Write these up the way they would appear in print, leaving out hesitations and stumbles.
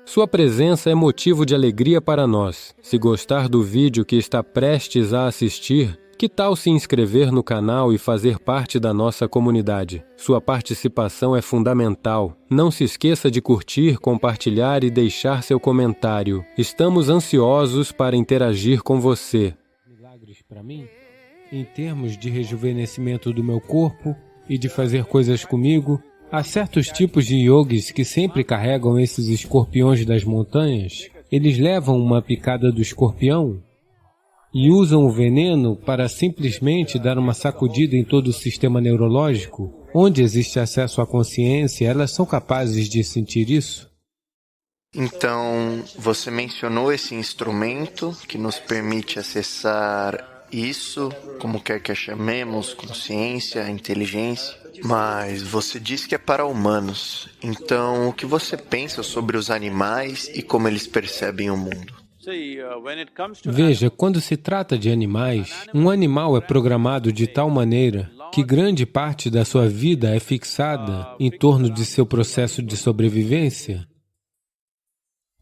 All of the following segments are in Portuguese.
Sua presença é motivo de alegria para nós. Se gostar do vídeo que está prestes a assistir, que tal se inscrever no canal e fazer parte da nossa comunidade? Sua participação é fundamental. Não se esqueça de curtir, compartilhar e deixar seu comentário. Estamos ansiosos para interagir com você. Milagres para mim? Em termos de rejuvenescimento do meu corpo e de fazer coisas comigo, há certos tipos de yogis que sempre carregam esses escorpiões das montanhas. Eles levam uma picada do escorpião e usam o veneno para simplesmente dar uma sacudida em todo o sistema neurológico. Onde existe acesso à consciência, elas são capazes de sentir isso? Então, você mencionou esse instrumento que nos permite acessar isso, como quer que a chamemos, consciência, inteligência. Mas você disse que é para humanos. Então, o que você pensa sobre os animais e como eles percebem o mundo? Veja, quando se trata de animais, um animal é programado de tal maneira que grande parte da sua vida é fixada em torno de seu processo de sobrevivência.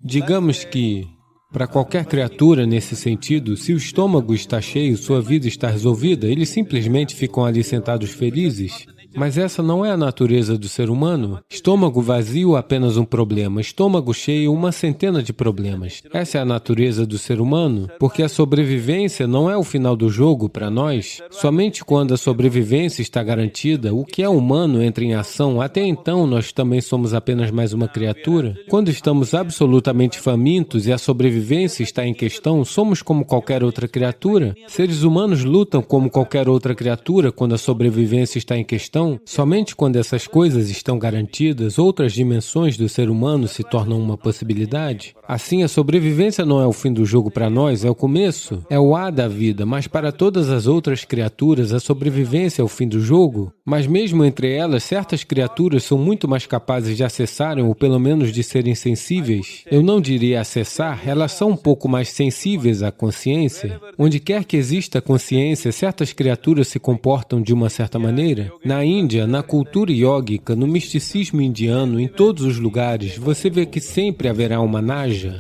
Digamos que, para qualquer criatura nesse sentido, se o estômago está cheio, sua vida está resolvida, eles simplesmente ficam ali sentados felizes. Mas essa não é a natureza do ser humano. Estômago vazio, apenas um problema. Estômago cheio, uma centena de problemas. Essa é a natureza do ser humano, porque a sobrevivência não é o final do jogo para nós. Somente quando a sobrevivência está garantida, o que é humano entra em ação. Até então, nós também somos apenas mais uma criatura. Quando estamos absolutamente famintos e a sobrevivência está em questão, somos como qualquer outra criatura. Seres humanos lutam como qualquer outra criatura quando a sobrevivência está em questão. Somente quando essas coisas estão garantidas, outras dimensões do ser humano se tornam uma possibilidade. Assim, a sobrevivência não é o fim do jogo para nós, é o começo, é o A da vida, mas para todas as outras criaturas, a sobrevivência é o fim do jogo. Mas mesmo entre elas, certas criaturas são muito mais capazes de acessarem, ou pelo menos de serem sensíveis. Eu não diria acessar, elas são um pouco mais sensíveis à consciência. Onde quer que exista consciência, certas criaturas se comportam de uma certa maneira. Na Índia, na cultura yógica, no misticismo indiano, em todos os lugares, você vê que sempre haverá uma naja.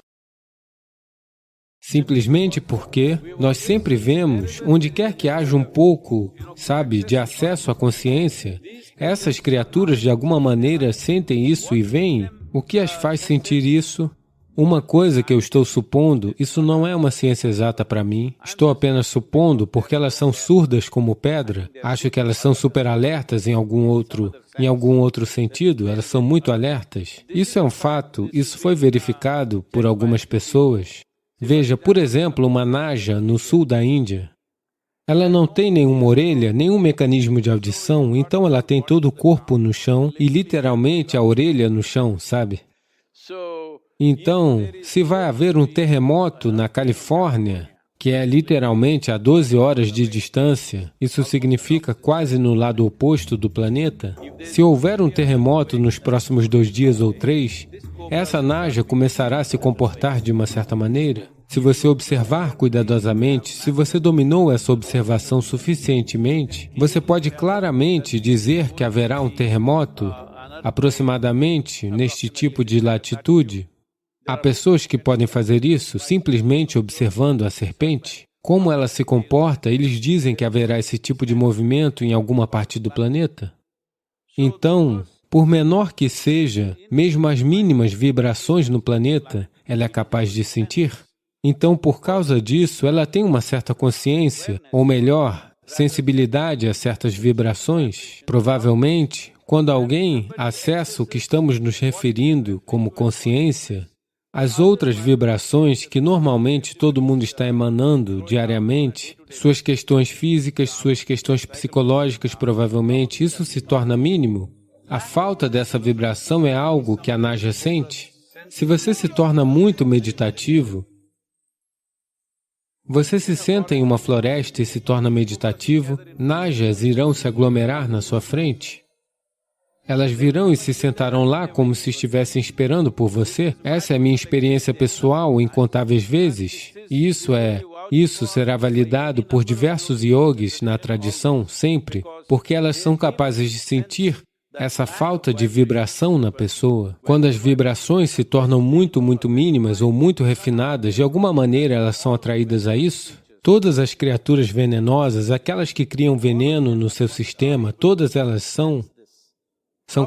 Simplesmente porque nós sempre vemos, onde quer que haja um pouco, de acesso à consciência, essas criaturas de alguma maneira sentem isso e veem. O que as faz sentir isso? Uma coisa que eu estou supondo, isso não é uma ciência exata para mim. Estou apenas supondo porque elas são surdas como pedra. Acho que elas são super alertas em algum outro sentido. Elas são muito alertas. Isso é um fato. Isso foi verificado por algumas pessoas. Veja, por exemplo, uma naja no sul da Índia. Ela não tem nenhuma orelha, nenhum mecanismo de audição, então ela tem todo o corpo no chão e literalmente a orelha no chão, sabe? Então, se vai haver um terremoto na Califórnia, que é literalmente a 12 horas de distância, isso significa quase no lado oposto do planeta, se houver um terremoto nos próximos 2 dias ou 3, essa naja começará a se comportar de uma certa maneira. Se você observar cuidadosamente, se você dominou essa observação suficientemente, você pode claramente dizer que haverá um terremoto aproximadamente neste tipo de latitude. Há pessoas que podem fazer isso simplesmente observando a serpente. Como ela se comporta, eles dizem que haverá esse tipo de movimento em alguma parte do planeta. Então, por menor que seja, mesmo as mínimas vibrações no planeta, ela é capaz de sentir. Então, por causa disso, ela tem uma certa consciência, ou melhor, sensibilidade a certas vibrações. Provavelmente, quando alguém acessa o que estamos nos referindo como consciência, as outras vibrações que normalmente todo mundo está emanando diariamente, suas questões físicas, suas questões psicológicas, provavelmente, isso se torna mínimo. A falta dessa vibração é algo que a naja sente. Se você se torna muito meditativo, você se senta em uma floresta e se torna meditativo, najas irão se aglomerar na sua frente. Elas virão e se sentarão lá como se estivessem esperando por você. Essa é a minha experiência pessoal incontáveis vezes. E isso será validado por diversos yogis na tradição, sempre, porque elas são capazes de sentir essa falta de vibração na pessoa. Quando as vibrações se tornam muito, muito mínimas ou muito refinadas, de alguma maneira elas são atraídas a isso. Todas as criaturas venenosas, aquelas que criam veneno no seu sistema, todas elas são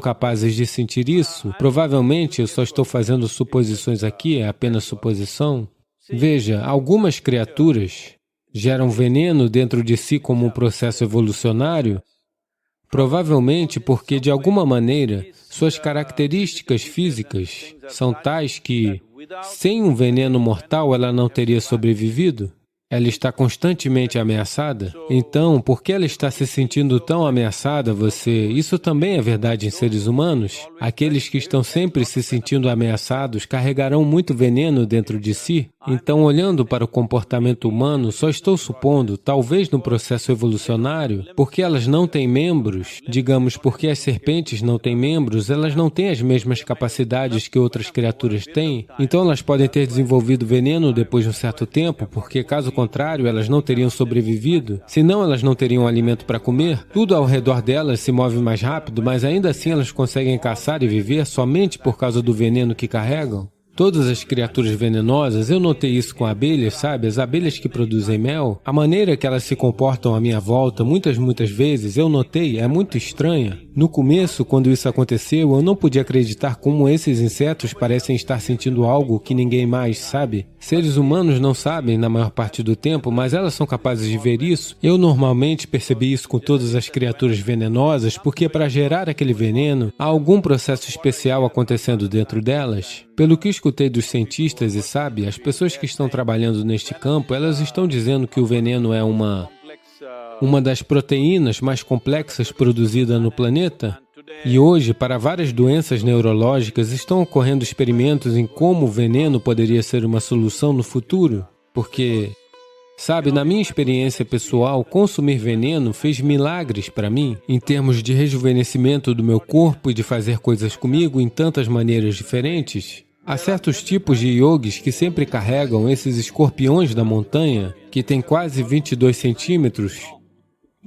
capazes de sentir isso. Provavelmente, eu só estou fazendo suposições aqui, é apenas suposição. Veja, algumas criaturas geram veneno dentro de si como um processo evolucionário, provavelmente porque, de alguma maneira, suas características físicas são tais que, sem um veneno mortal, ela não teria sobrevivido. Ela está constantemente ameaçada. Então, por que ela está se sentindo tão ameaçada, Isso também é verdade em seres humanos. Aqueles que estão sempre se sentindo ameaçados carregarão muito veneno dentro de si. Então, olhando para o comportamento humano, só estou supondo, talvez no processo evolucionário, porque elas não têm membros, digamos, porque as serpentes não têm membros, elas não têm as mesmas capacidades que outras criaturas têm. Então, elas podem ter desenvolvido veneno depois de um certo tempo, porque, caso contrário, elas não teriam sobrevivido, senão elas não teriam alimento para comer. Tudo ao redor delas se move mais rápido, mas ainda assim elas conseguem caçar e viver somente por causa do veneno que carregam. Todas as criaturas venenosas, eu notei isso com abelhas, sabe? As abelhas que produzem mel, a maneira que elas se comportam à minha volta, muitas vezes, eu notei, é muito estranha. No começo, quando isso aconteceu, eu não podia acreditar como esses insetos parecem estar sentindo algo que ninguém mais sabe. Seres humanos não sabem na maior parte do tempo, mas elas são capazes de ver isso. Eu normalmente percebi isso com todas as criaturas venenosas, porque para gerar aquele veneno, há algum processo especial acontecendo dentro delas. Pelo que escutei dos cientistas e sabe, as pessoas que estão trabalhando neste campo, elas estão dizendo que o veneno é uma das proteínas mais complexas produzida no planeta. E hoje, para várias doenças neurológicas, estão ocorrendo experimentos em como o veneno poderia ser uma solução no futuro. Porque, sabe, na minha experiência pessoal, consumir veneno fez milagres para mim, em termos de rejuvenescimento do meu corpo e de fazer coisas comigo em tantas maneiras diferentes. Há certos tipos de yogis que sempre carregam esses escorpiões da montanha, que têm quase 22 centímetros,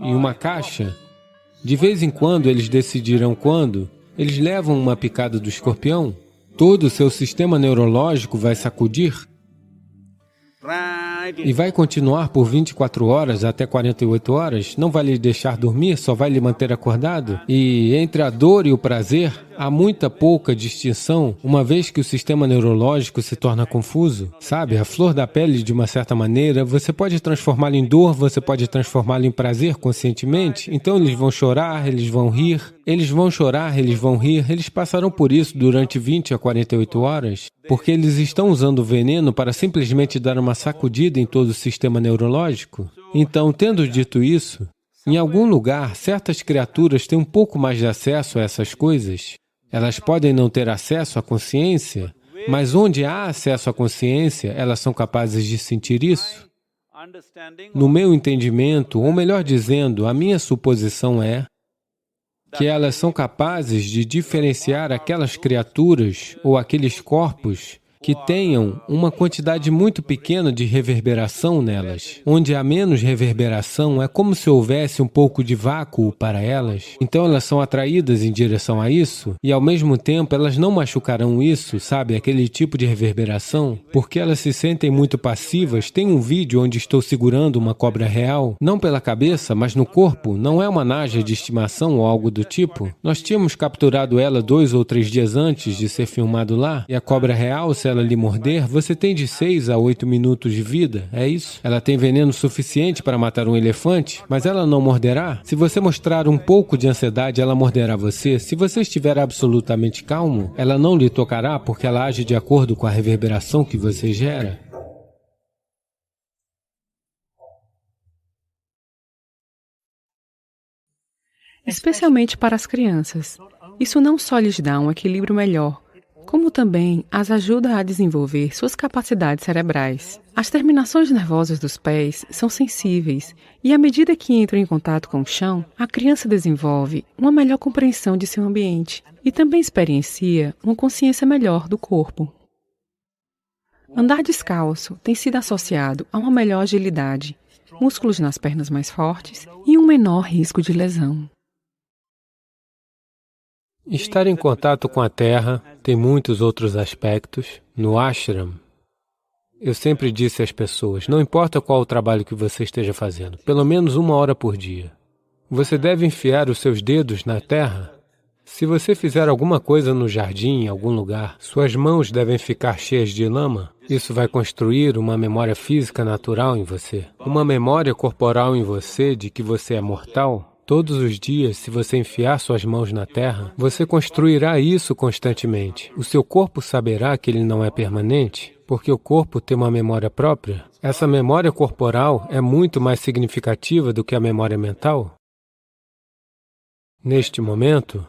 em uma caixa. De vez em quando, eles decidirão quando, eles levam uma picada do escorpião, todo o seu sistema neurológico vai sacudir e vai continuar por 24 horas até 48 horas, não vai lhe deixar dormir, só vai lhe manter acordado. E entre a dor e o prazer, há muita pouca distinção, uma vez que o sistema neurológico se torna confuso. Sabe, a flor da pele, de uma certa maneira, você pode transformá-la em dor, você pode transformá-la em prazer conscientemente. Então eles vão chorar, eles vão rir, eles vão chorar, eles vão rir, eles passarão por isso durante 20 a 48 horas, porque eles estão usando o veneno para simplesmente dar uma sacudida em todo o sistema neurológico. Então, tendo dito isso, em algum lugar, certas criaturas têm um pouco mais de acesso a essas coisas. Elas podem não ter acesso à consciência, mas onde há acesso à consciência, elas são capazes de sentir isso. No meu entendimento, ou melhor dizendo, a minha suposição é que elas são capazes de diferenciar aquelas criaturas ou aqueles corpos que tenham uma quantidade muito pequena de reverberação nelas. Onde há menos reverberação, é como se houvesse um pouco de vácuo para elas. Então elas são atraídas em direção a isso e, ao mesmo tempo, elas não machucarão isso, sabe, aquele tipo de reverberação, porque elas se sentem muito passivas. Tem um vídeo onde estou segurando uma cobra real, não pela cabeça, mas no corpo. Não é uma naja de estimação ou algo do tipo. Nós tínhamos capturado ela 2 ou 3 dias antes de ser filmado lá, e a cobra real, se ela lhe morder, você tem de 6 a 8 minutos de vida, é isso? Ela tem veneno suficiente para matar um elefante, mas ela não morderá? Se você mostrar um pouco de ansiedade, ela morderá você. Se você estiver absolutamente calmo, ela não lhe tocará porque ela age de acordo com a reverberação que você gera. Especialmente para as crianças. Isso não só lhes dá um equilíbrio melhor, como também as ajuda a desenvolver suas capacidades cerebrais. As terminações nervosas dos pés são sensíveis e, à medida que entram em contato com o chão, a criança desenvolve uma melhor compreensão de seu ambiente e também experiencia uma consciência melhor do corpo. Andar descalço tem sido associado a uma melhor agilidade, músculos nas pernas mais fortes e um menor risco de lesão. Estar em contato com a Terra tem muitos outros aspectos. No ashram, eu sempre disse às pessoas, não importa qual o trabalho que você esteja fazendo, pelo menos 1 hora por dia. Você deve enfiar os seus dedos na terra. Se você fizer alguma coisa no jardim, em algum lugar, suas mãos devem ficar cheias de lama. Isso vai construir uma memória física natural em você. Uma memória corporal em você de que você é mortal. Todos os dias, se você enfiar suas mãos na terra, você construirá isso constantemente. O seu corpo saberá que ele não é permanente, porque o corpo tem uma memória própria. Essa memória corporal é muito mais significativa do que a memória mental. Neste momento,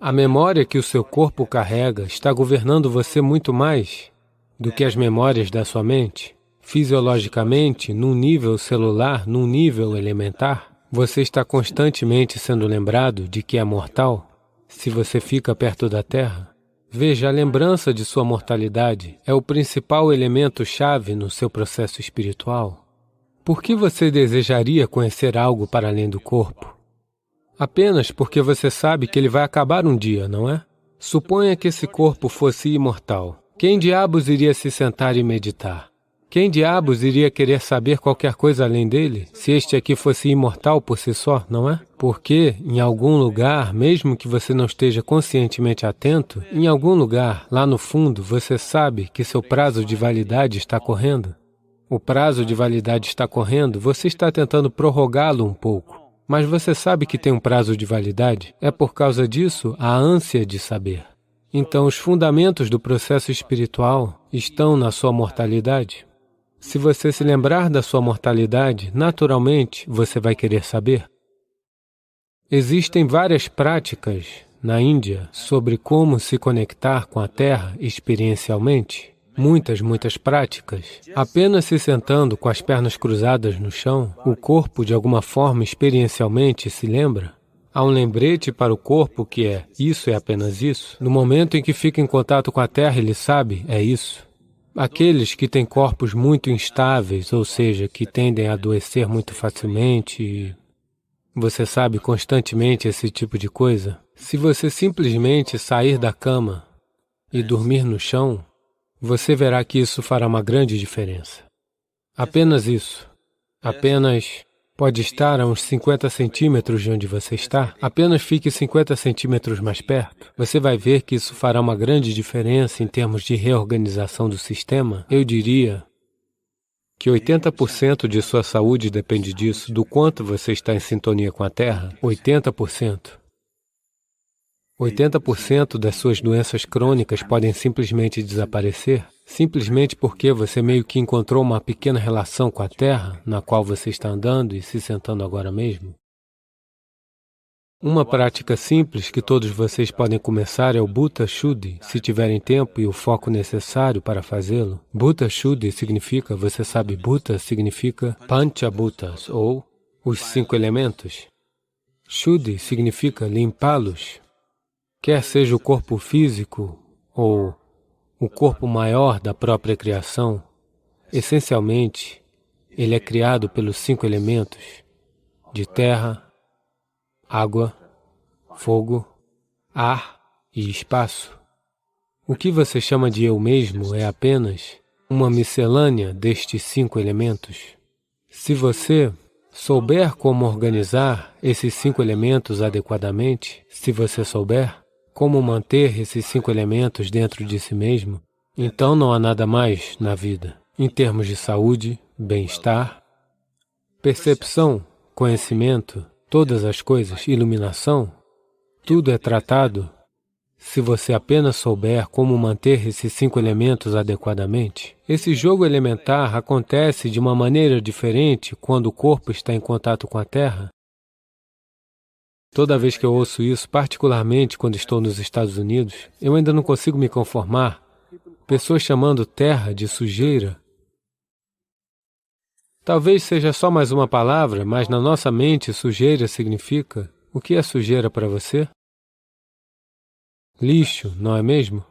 a memória que o seu corpo carrega está governando você muito mais do que as memórias da sua mente. Fisiologicamente, num nível celular, num nível elementar, você está constantemente sendo lembrado de que é mortal se você fica perto da Terra. Veja, a lembrança de sua mortalidade é o principal elemento-chave no seu processo espiritual. Por que você desejaria conhecer algo para além do corpo? Apenas porque você sabe que ele vai acabar um dia, não é? Suponha que esse corpo fosse imortal. Quem diabos iria se sentar e meditar? Quem diabos iria querer saber qualquer coisa além dele, se este aqui fosse imortal por si só, não é? Porque, em algum lugar, mesmo que você não esteja conscientemente atento, em algum lugar, lá no fundo, você sabe que seu prazo de validade está correndo. O prazo de validade está correndo, você está tentando prorrogá-lo um pouco. Mas você sabe que tem um prazo de validade? É por causa disso a ânsia de saber. Então, os fundamentos do processo espiritual estão na sua mortalidade. Se você se lembrar da sua mortalidade, naturalmente você vai querer saber. Existem várias práticas na Índia sobre como se conectar com a Terra experiencialmente. Muitas práticas. Apenas se sentando com as pernas cruzadas no chão, o corpo de alguma forma experiencialmente se lembra. Há um lembrete para o corpo que é, isso é apenas isso. No momento em que fica em contato com a Terra, ele sabe, é isso. Aqueles que têm corpos muito instáveis, ou seja, que tendem a adoecer muito facilmente, você sabe constantemente esse tipo de coisa? Se você simplesmente sair da cama e dormir no chão, você verá que isso fará uma grande diferença. Apenas isso. Apenas pode estar a uns 50 centímetros de onde você está. Apenas fique 50 centímetros mais perto. Você vai ver que isso fará uma grande diferença em termos de reorganização do sistema. Eu diria que 80% de sua saúde depende disso, do quanto você está em sintonia com a Terra. 80%. 80% das suas doenças crônicas podem simplesmente desaparecer, simplesmente porque você meio que encontrou uma pequena relação com a Terra, na qual você está andando e se sentando agora mesmo. Uma prática simples que todos vocês podem começar é o Bhuta Shuddhi, se tiverem tempo e o foco necessário para fazê-lo. Bhuta Shuddhi significa, você sabe, Bhuta significa Panchabhutas, ou os 5 elementos. Shuddhi significa limpá-los. Quer seja o corpo físico ou o corpo maior da própria criação, essencialmente, ele é criado pelos 5 elementos de terra, água, fogo, ar e espaço. O que você chama de eu mesmo é apenas uma miscelânea destes 5 elementos. Se você souber como organizar esses 5 elementos adequadamente, se você souber como manter esses 5 elementos dentro de si mesmo, então não há nada mais na vida. Em termos de saúde, bem-estar, percepção, conhecimento, todas as coisas, iluminação, tudo é tratado se você apenas souber como manter esses 5 elementos adequadamente. Esse jogo elementar acontece de uma maneira diferente quando o corpo está em contato com a Terra. Toda vez que eu ouço isso, particularmente quando estou nos Estados Unidos, eu ainda não consigo me conformar. Pessoas chamando terra de sujeira. Talvez seja só mais uma palavra, mas na nossa mente sujeira significa... O que é sujeira para você? Lixo, não é mesmo?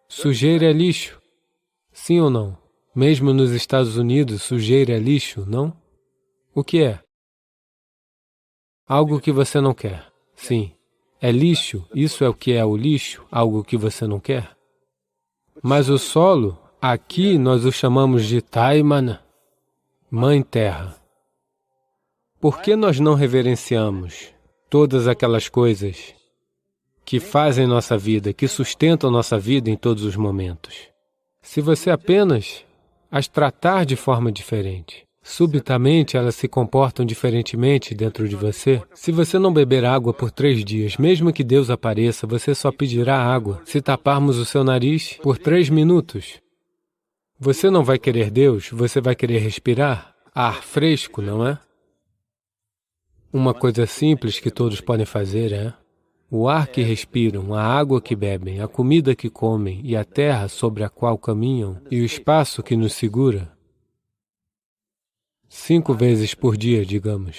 Sujeira é lixo. Sim ou não? Mesmo nos Estados Unidos, sujeira é lixo, não? O que é? Algo que você não quer. Sim. É lixo, isso é o que é o lixo, algo que você não quer. Mas o solo, aqui nós o chamamos de Taimana, Mãe Terra. Por que nós não reverenciamos todas aquelas coisas que fazem nossa vida, que sustentam nossa vida em todos os momentos? Se você apenas as tratar de forma diferente, subitamente elas se comportam diferentemente dentro de você. Se você não beber água por 3 dias, mesmo que Deus apareça, você só pedirá água. Se taparmos o seu nariz por 3 minutos, você não vai querer Deus, você vai querer respirar ar fresco, não é? Uma coisa simples que todos podem fazer é o ar que respiram, a água que bebem, a comida que comem e a terra sobre a qual caminham e o espaço que nos segura. 5 vezes por dia, digamos.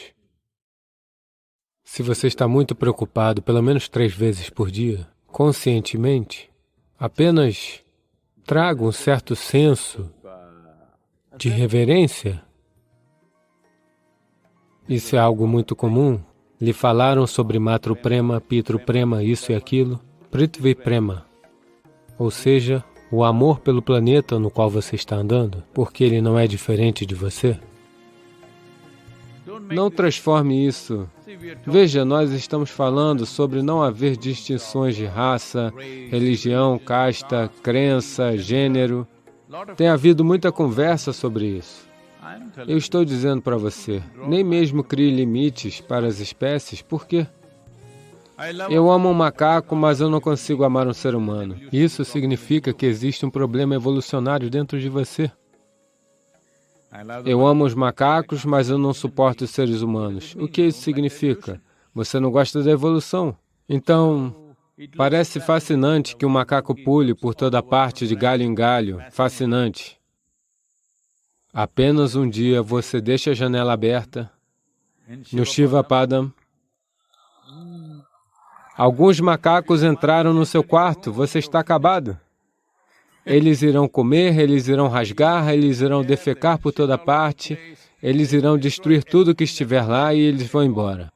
Se você está muito preocupado, pelo menos 3 vezes por dia, conscientemente, apenas traga um certo senso de reverência. Isso é algo muito comum. Lhe falaram sobre Matru Prema, Pitru Prema, isso e aquilo, Prithvi Prema, ou seja, o amor pelo planeta no qual você está andando, porque ele não é diferente de você. Não transforme isso. Veja, nós estamos falando sobre não haver distinções de raça, religião, casta, crença, gênero. Tem havido muita conversa sobre isso. Eu estou dizendo para você, nem mesmo crie limites para as espécies, por quê? Eu amo um macaco, mas eu não consigo amar um ser humano. Isso significa que existe um problema evolucionário dentro de você. Eu amo os macacos, mas eu não suporto os seres humanos. O que isso significa? Você não gosta da evolução. Então, parece fascinante que um macaco pule por toda parte de galho em galho. Fascinante. Apenas um dia você deixa a janela aberta. No Shiva Padam, alguns macacos entraram no seu quarto. Você está acabado. Eles irão comer, eles irão rasgar, eles irão defecar por toda parte, eles irão destruir tudo que estiver lá e eles vão embora.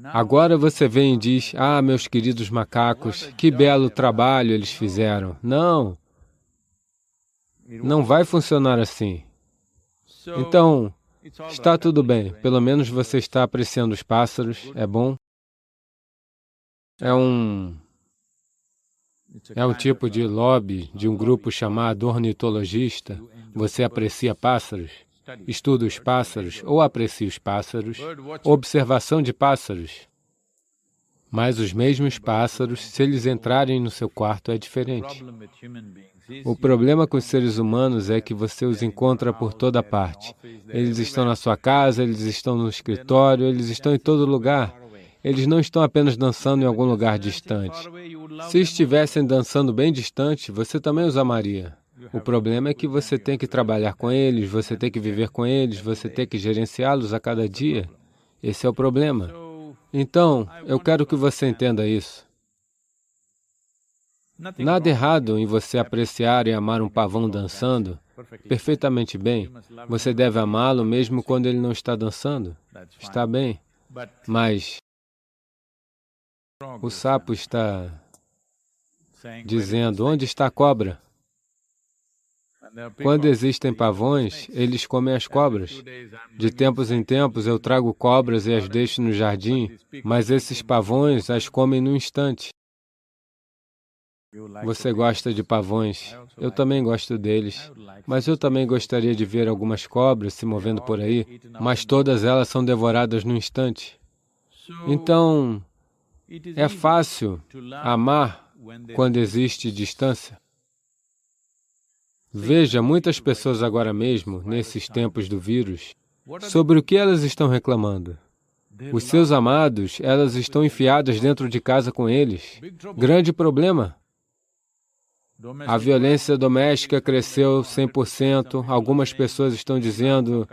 Agora você vem e diz, ah, meus queridos macacos, que belo trabalho eles fizeram. Não, não vai funcionar assim. Então, está tudo bem, pelo menos você está apreciando os pássaros, é bom. É um tipo de lobby de um grupo chamado ornitologista. Você aprecia pássaros, estuda os pássaros ou aprecia os pássaros, observação de pássaros. Mas os mesmos pássaros, se eles entrarem no seu quarto, é diferente. O problema com os seres humanos é que você os encontra por toda parte. Eles estão na sua casa, eles estão no escritório, eles estão em todo lugar. Eles não estão apenas dançando em algum lugar distante. Se estivessem dançando bem distante, você também os amaria. O problema é que você tem que trabalhar com eles, você tem que viver com eles, você tem que gerenciá-los a cada dia. Esse é o problema. Então, eu quero que você entenda isso. Nada errado em você apreciar e amar um pavão dançando perfeitamente bem. Você deve amá-lo mesmo quando ele não está dançando. Está bem. Mas o sapo está dizendo, onde está a cobra? Quando existem pavões, eles comem as cobras. De tempos em tempos eu trago cobras e as deixo no jardim, mas esses pavões as comem num instante. Você gosta de pavões, eu também gosto deles, mas eu também gostaria de ver algumas cobras se movendo por aí, mas todas elas são devoradas num instante. Então, é fácil amar quando existe distância. Veja, muitas pessoas agora mesmo, nesses tempos do vírus, sobre o que elas estão reclamando. Os seus amados, elas estão enfiadas dentro de casa com eles. Grande problema. A violência doméstica cresceu 100%, algumas pessoas estão dizendo,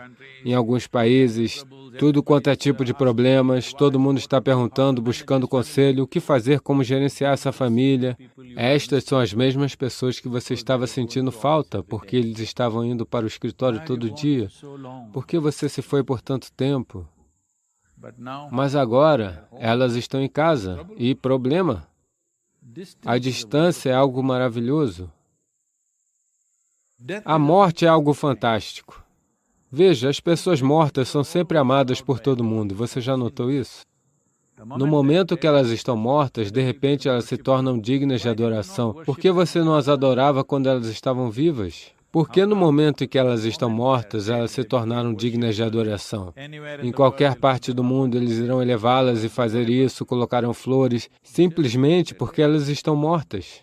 em alguns países, tudo quanto é tipo de problemas, todo mundo está perguntando, buscando conselho, o que fazer, como gerenciar essa família. Estas são as mesmas pessoas que você estava sentindo falta, porque eles estavam indo para o escritório todo dia. Por que você se foi por tanto tempo? Mas agora, elas estão em casa. E problema? A distância é algo maravilhoso. A morte é algo fantástico. Veja, as pessoas mortas são sempre amadas por todo mundo. Você já notou isso? No momento que elas estão mortas, de repente elas se tornam dignas de adoração. Por que você não as adorava quando elas estavam vivas? Por que no momento em que elas estão mortas, elas se tornaram dignas de adoração? Em qualquer parte do mundo, eles irão elevá-las e fazer isso, colocarão flores, simplesmente porque elas estão mortas.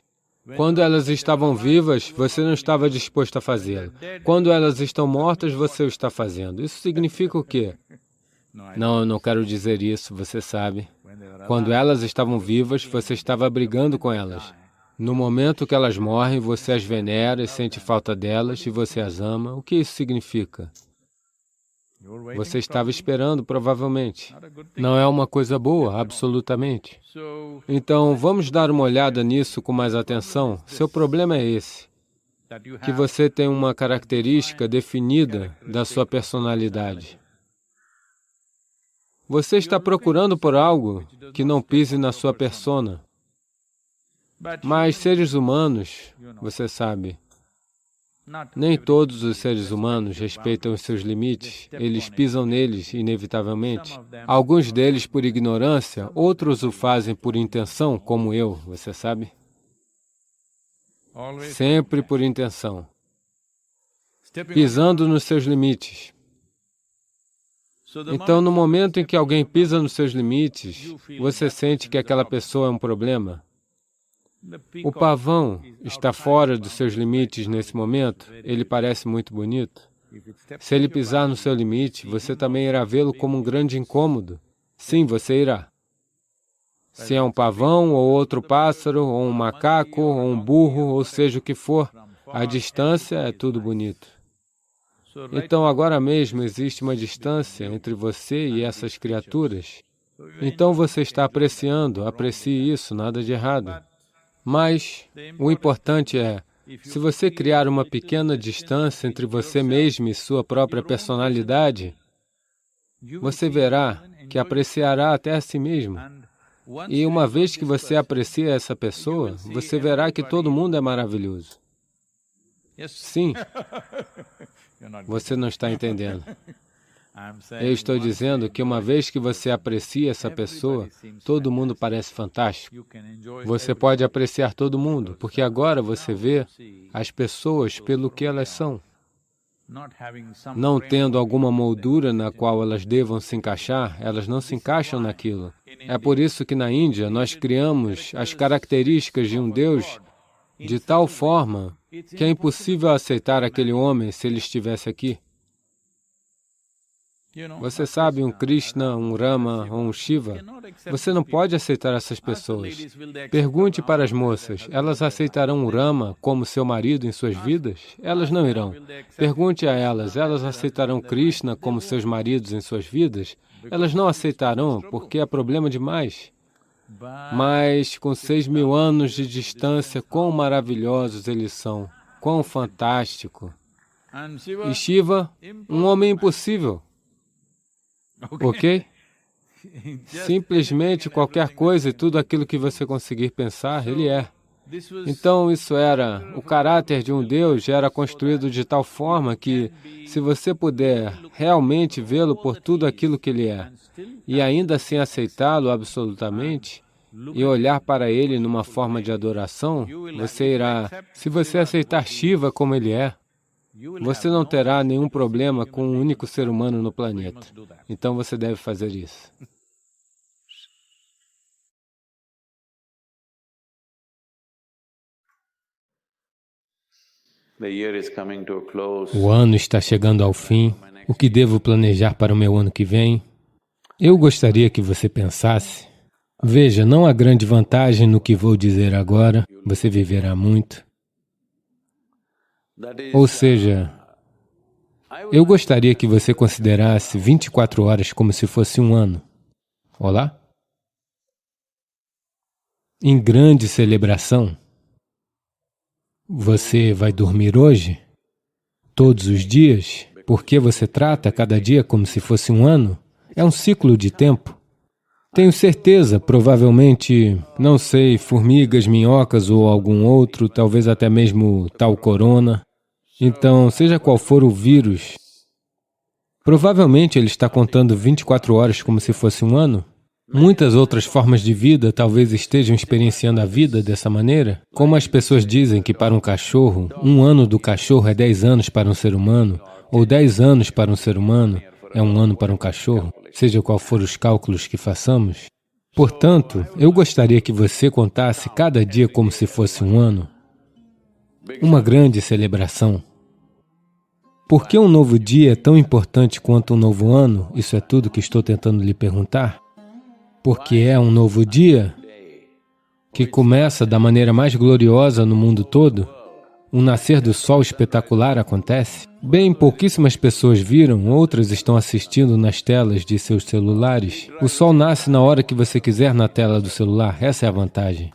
Quando elas estavam vivas, você não estava disposto a fazê-lo. Quando elas estão mortas, você o está fazendo. Isso significa o quê? Não, eu não quero dizer isso, você sabe. Quando elas estavam vivas, você estava brigando com elas. No momento que elas morrem, você as venera e sente falta delas e você as ama. O que isso significa? Você estava esperando, provavelmente. Não é uma coisa boa, absolutamente. Então, vamos dar uma olhada nisso com mais atenção. Seu problema é esse, que você tem uma característica definida da sua personalidade. Você está procurando por algo que não pise na sua persona. Mas seres humanos, você sabe, nem todos os seres humanos respeitam os seus limites, eles pisam neles, inevitavelmente. Alguns deles por ignorância, outros o fazem por intenção, como eu, você sabe? Sempre por intenção, pisando nos seus limites. Então, no momento em que alguém pisa nos seus limites, você sente que aquela pessoa é um problema. O pavão está fora dos seus limites nesse momento, ele parece muito bonito. Se ele pisar no seu limite, você também irá vê-lo como um grande incômodo. Sim, você irá. Se é um pavão, ou outro pássaro, ou um macaco, ou um burro, ou seja o que for, a distância é tudo bonito. Então, agora mesmo existe uma distância entre você e essas criaturas. Então, você está apreciando, aprecie isso, nada de errado. Mas o importante é, se você criar uma pequena distância entre você mesmo e sua própria personalidade, você verá que apreciará até a si mesmo. E uma vez que você aprecia essa pessoa, você verá que todo mundo é maravilhoso. Sim, você não está entendendo. Eu estou dizendo que uma vez que você aprecia essa pessoa, todo mundo parece fantástico. Você pode apreciar todo mundo, porque agora você vê as pessoas pelo que elas são. Não tendo alguma moldura na qual elas devam se encaixar, elas não se encaixam naquilo. É por isso que na Índia nós criamos as características de um Deus de tal forma que é impossível aceitar aquele homem se ele estivesse aqui. Você sabe, um Krishna, um Rama ou um Shiva, você não pode aceitar essas pessoas. Pergunte para as moças, elas aceitarão um Rama como seu marido em suas vidas? Elas não irão. Pergunte a elas, elas aceitarão Krishna como seus maridos em suas vidas? Elas não aceitarão, porque é problema demais. Mas, com 6.000 anos de distância, quão maravilhosos eles são, quão fantástico. E Shiva, um homem impossível. Ok? Simplesmente qualquer coisa e tudo aquilo que você conseguir pensar, ele é. Então, isso era, o caráter de um Deus já era construído de tal forma que, se você puder realmente vê-lo por tudo aquilo que ele é, e ainda assim aceitá-lo absolutamente, e olhar para ele numa forma de adoração, você irá, se você aceitar Shiva como ele é, você não terá nenhum problema com um único ser humano no planeta. Então você deve fazer isso. O ano está chegando ao fim. O que devo planejar para o meu ano que vem? Eu gostaria que você pensasse. Veja, não há grande vantagem no que vou dizer agora. Você viverá muito. Ou seja, eu gostaria que você considerasse 24 horas como se fosse um ano. Olá? Em grande celebração, você vai dormir hoje? Todos os dias? Porque você trata cada dia como se fosse um ano? É um ciclo de tempo. Tenho certeza, provavelmente, não sei, formigas, minhocas ou algum outro, talvez até mesmo tal corona. Então, seja qual for o vírus, provavelmente ele está contando 24 horas como se fosse um ano. Muitas outras formas de vida talvez estejam experienciando a vida dessa maneira. Como as pessoas dizem que para um cachorro, um ano do cachorro é 10 anos para um ser humano, ou 10 anos para um ser humano é um ano para um cachorro, seja qual for os cálculos que façamos. Portanto, eu gostaria que você contasse cada dia como se fosse um ano. Uma grande celebração. Por que um novo dia é tão importante quanto um novo ano? Isso é tudo que estou tentando lhe perguntar. Porque é um novo dia que começa da maneira mais gloriosa no mundo todo. Um nascer do sol espetacular acontece. Bem, pouquíssimas pessoas viram, outras estão assistindo nas telas de seus celulares. O sol nasce na hora que você quiser na tela do celular, essa é a vantagem.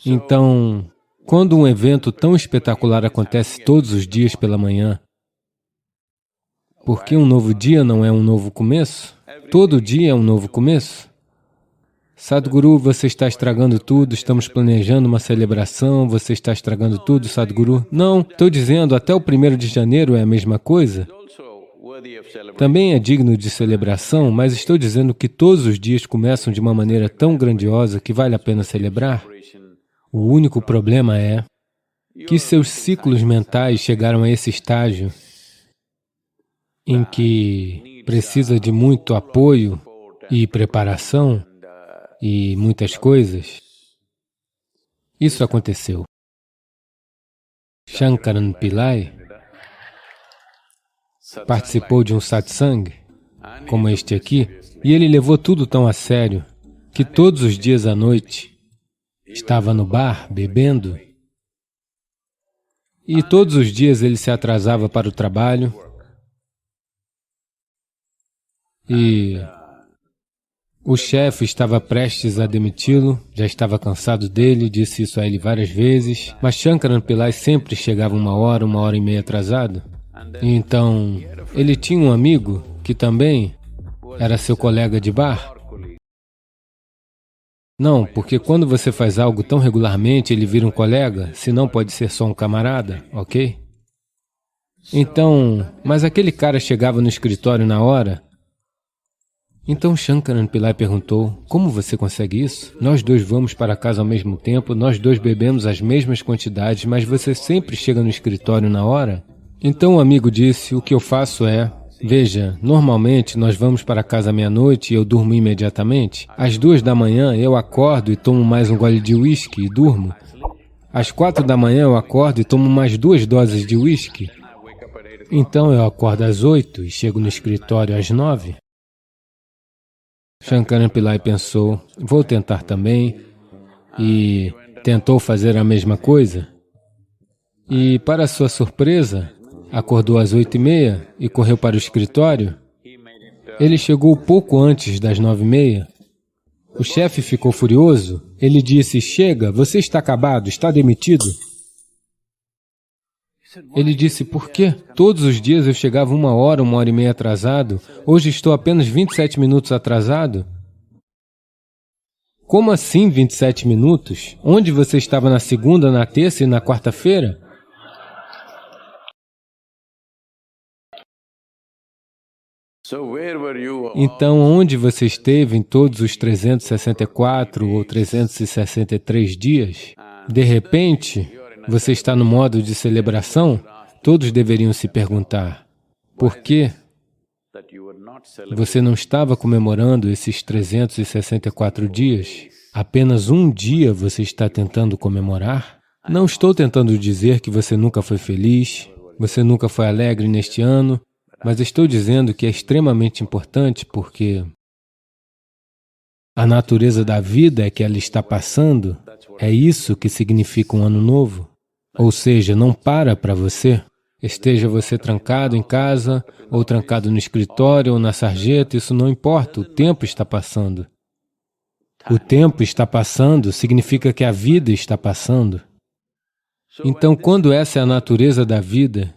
Então, quando um evento tão espetacular acontece todos os dias pela manhã, por que um novo dia não é um novo começo? Todo dia é um novo começo? Sadhguru, você está estragando tudo, estamos planejando uma celebração, você está estragando tudo, Sadhguru. Não, estou dizendo, até o 1º de janeiro é a mesma coisa. Também é digno de celebração, mas estou dizendo que todos os dias começam de uma maneira tão grandiosa que vale a pena celebrar. O único problema é que seus ciclos mentais chegaram a esse estágio em que precisa de muito apoio e preparação e muitas coisas. Isso aconteceu. Shankaran Pillai participou de um satsang, como este aqui, e ele levou tudo tão a sério que todos os dias à noite estava no bar, bebendo, e todos os dias ele se atrasava para o trabalho, e o chefe estava prestes a demiti-lo, já estava cansado dele, disse isso a ele várias vezes, mas Shankaran Pillai sempre chegava 1 e meia atrasado. E então, ele tinha um amigo que também era seu colega de bar. Não, porque quando você faz algo tão regularmente, ele vira um colega, senão pode ser só um camarada, ok? Então, mas aquele cara chegava no escritório na hora. Então Shankaran Pillai perguntou, como você consegue isso? Nós dois vamos para casa ao mesmo tempo, nós dois bebemos as mesmas quantidades, mas você sempre chega no escritório na hora? Então o amigo disse, o que eu faço é, veja, normalmente nós vamos para casa meia-noite e eu durmo imediatamente. Às 2 da manhã eu acordo e tomo mais um gole de uísque e durmo. Às 4 da manhã eu acordo e tomo mais 2 doses de uísque. Então eu acordo às 8 e chego no escritório às 9. Shankaran Pillai pensou, vou tentar também, e tentou fazer a mesma coisa. E, para sua surpresa, acordou às 8h30 e correu para o escritório. Ele chegou pouco antes das 9h30. O chefe ficou furioso. Ele disse, chega, você está acabado, está demitido. Ele disse, por quê? Todos os dias eu chegava 1 e meia atrasado, hoje estou apenas 27 minutos atrasado. Como assim 27 minutos? Onde você estava na segunda, na terça e na quarta-feira? Então, onde você esteve em todos os 364 ou 363 dias? De repente, você está no modo de celebração? Todos deveriam se perguntar, por que você não estava comemorando esses 364 dias? Apenas um dia você está tentando comemorar? Não estou tentando dizer que você nunca foi feliz, você nunca foi alegre neste ano, mas estou dizendo que é extremamente importante porque a natureza da vida é que ela está passando, é isso que significa um ano novo. Ou seja, não para você. Esteja você trancado em casa, ou trancado no escritório, ou na sarjeta, isso não importa, o tempo está passando. O tempo está passando significa que a vida está passando. Então, quando essa é a natureza da vida,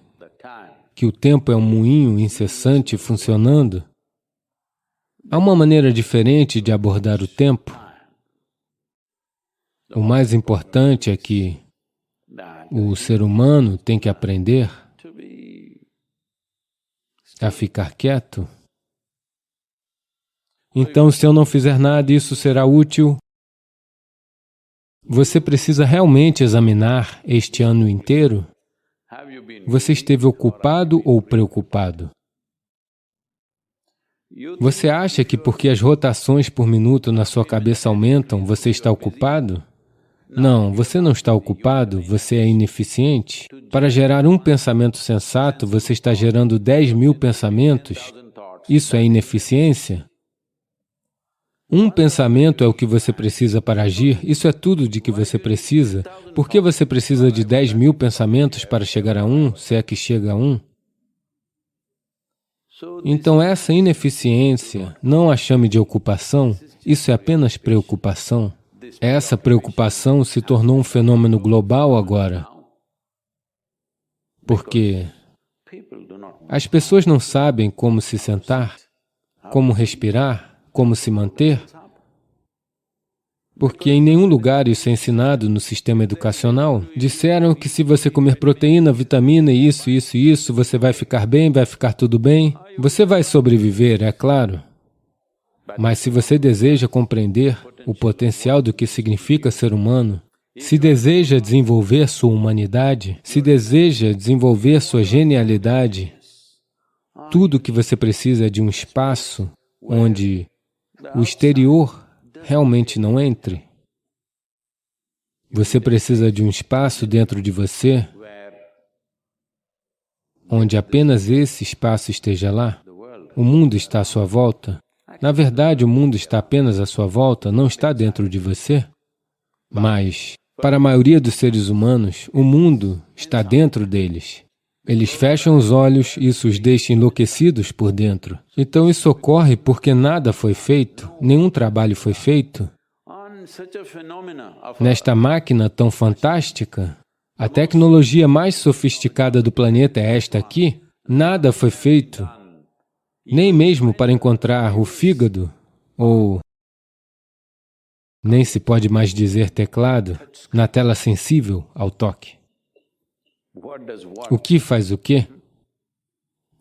que o tempo é um moinho incessante funcionando? Há uma maneira diferente de abordar o tempo. O mais importante é que o ser humano tem que aprender a ficar quieto. Então, se eu não fizer nada, isso será útil? Você precisa realmente examinar este ano inteiro. Você esteve ocupado ou preocupado? Você acha que porque as rotações por minuto na sua cabeça aumentam, você está ocupado? Não, você não está ocupado, você é ineficiente. Para gerar um pensamento sensato, você está gerando 10.000 pensamentos. Isso é ineficiência? Um pensamento é o que você precisa para agir, isso é tudo de que você precisa. Por que você precisa de 10.000 pensamentos para chegar a um, se é que chega a um? Então essa ineficiência, não a chame de ocupação, isso é apenas preocupação. Essa preocupação se tornou um fenômeno global agora, porque as pessoas não sabem como se sentar, como respirar, como se manter, porque em nenhum lugar isso é ensinado no sistema educacional. Disseram que se você comer proteína, vitamina, isso, você vai ficar bem, vai ficar tudo bem. Você vai sobreviver, é claro. Mas se você deseja compreender o potencial do que significa ser humano, se deseja desenvolver sua humanidade, se deseja desenvolver sua genialidade, tudo o que você precisa é de um espaço onde o exterior realmente não entre. Você precisa de um espaço dentro de você onde apenas esse espaço esteja lá. O mundo está à sua volta. Na verdade, o mundo está apenas à sua volta, não está dentro de você. Mas, para a maioria dos seres humanos, o mundo está dentro deles. Eles fecham os olhos e isso os deixa enlouquecidos por dentro. Então isso ocorre porque nada foi feito, nenhum trabalho foi feito. Nesta máquina tão fantástica, a tecnologia mais sofisticada do planeta é esta aqui, nada foi feito, nem mesmo para encontrar o fígado, ou nem se pode mais dizer teclado, na tela sensível ao toque. O que faz o quê?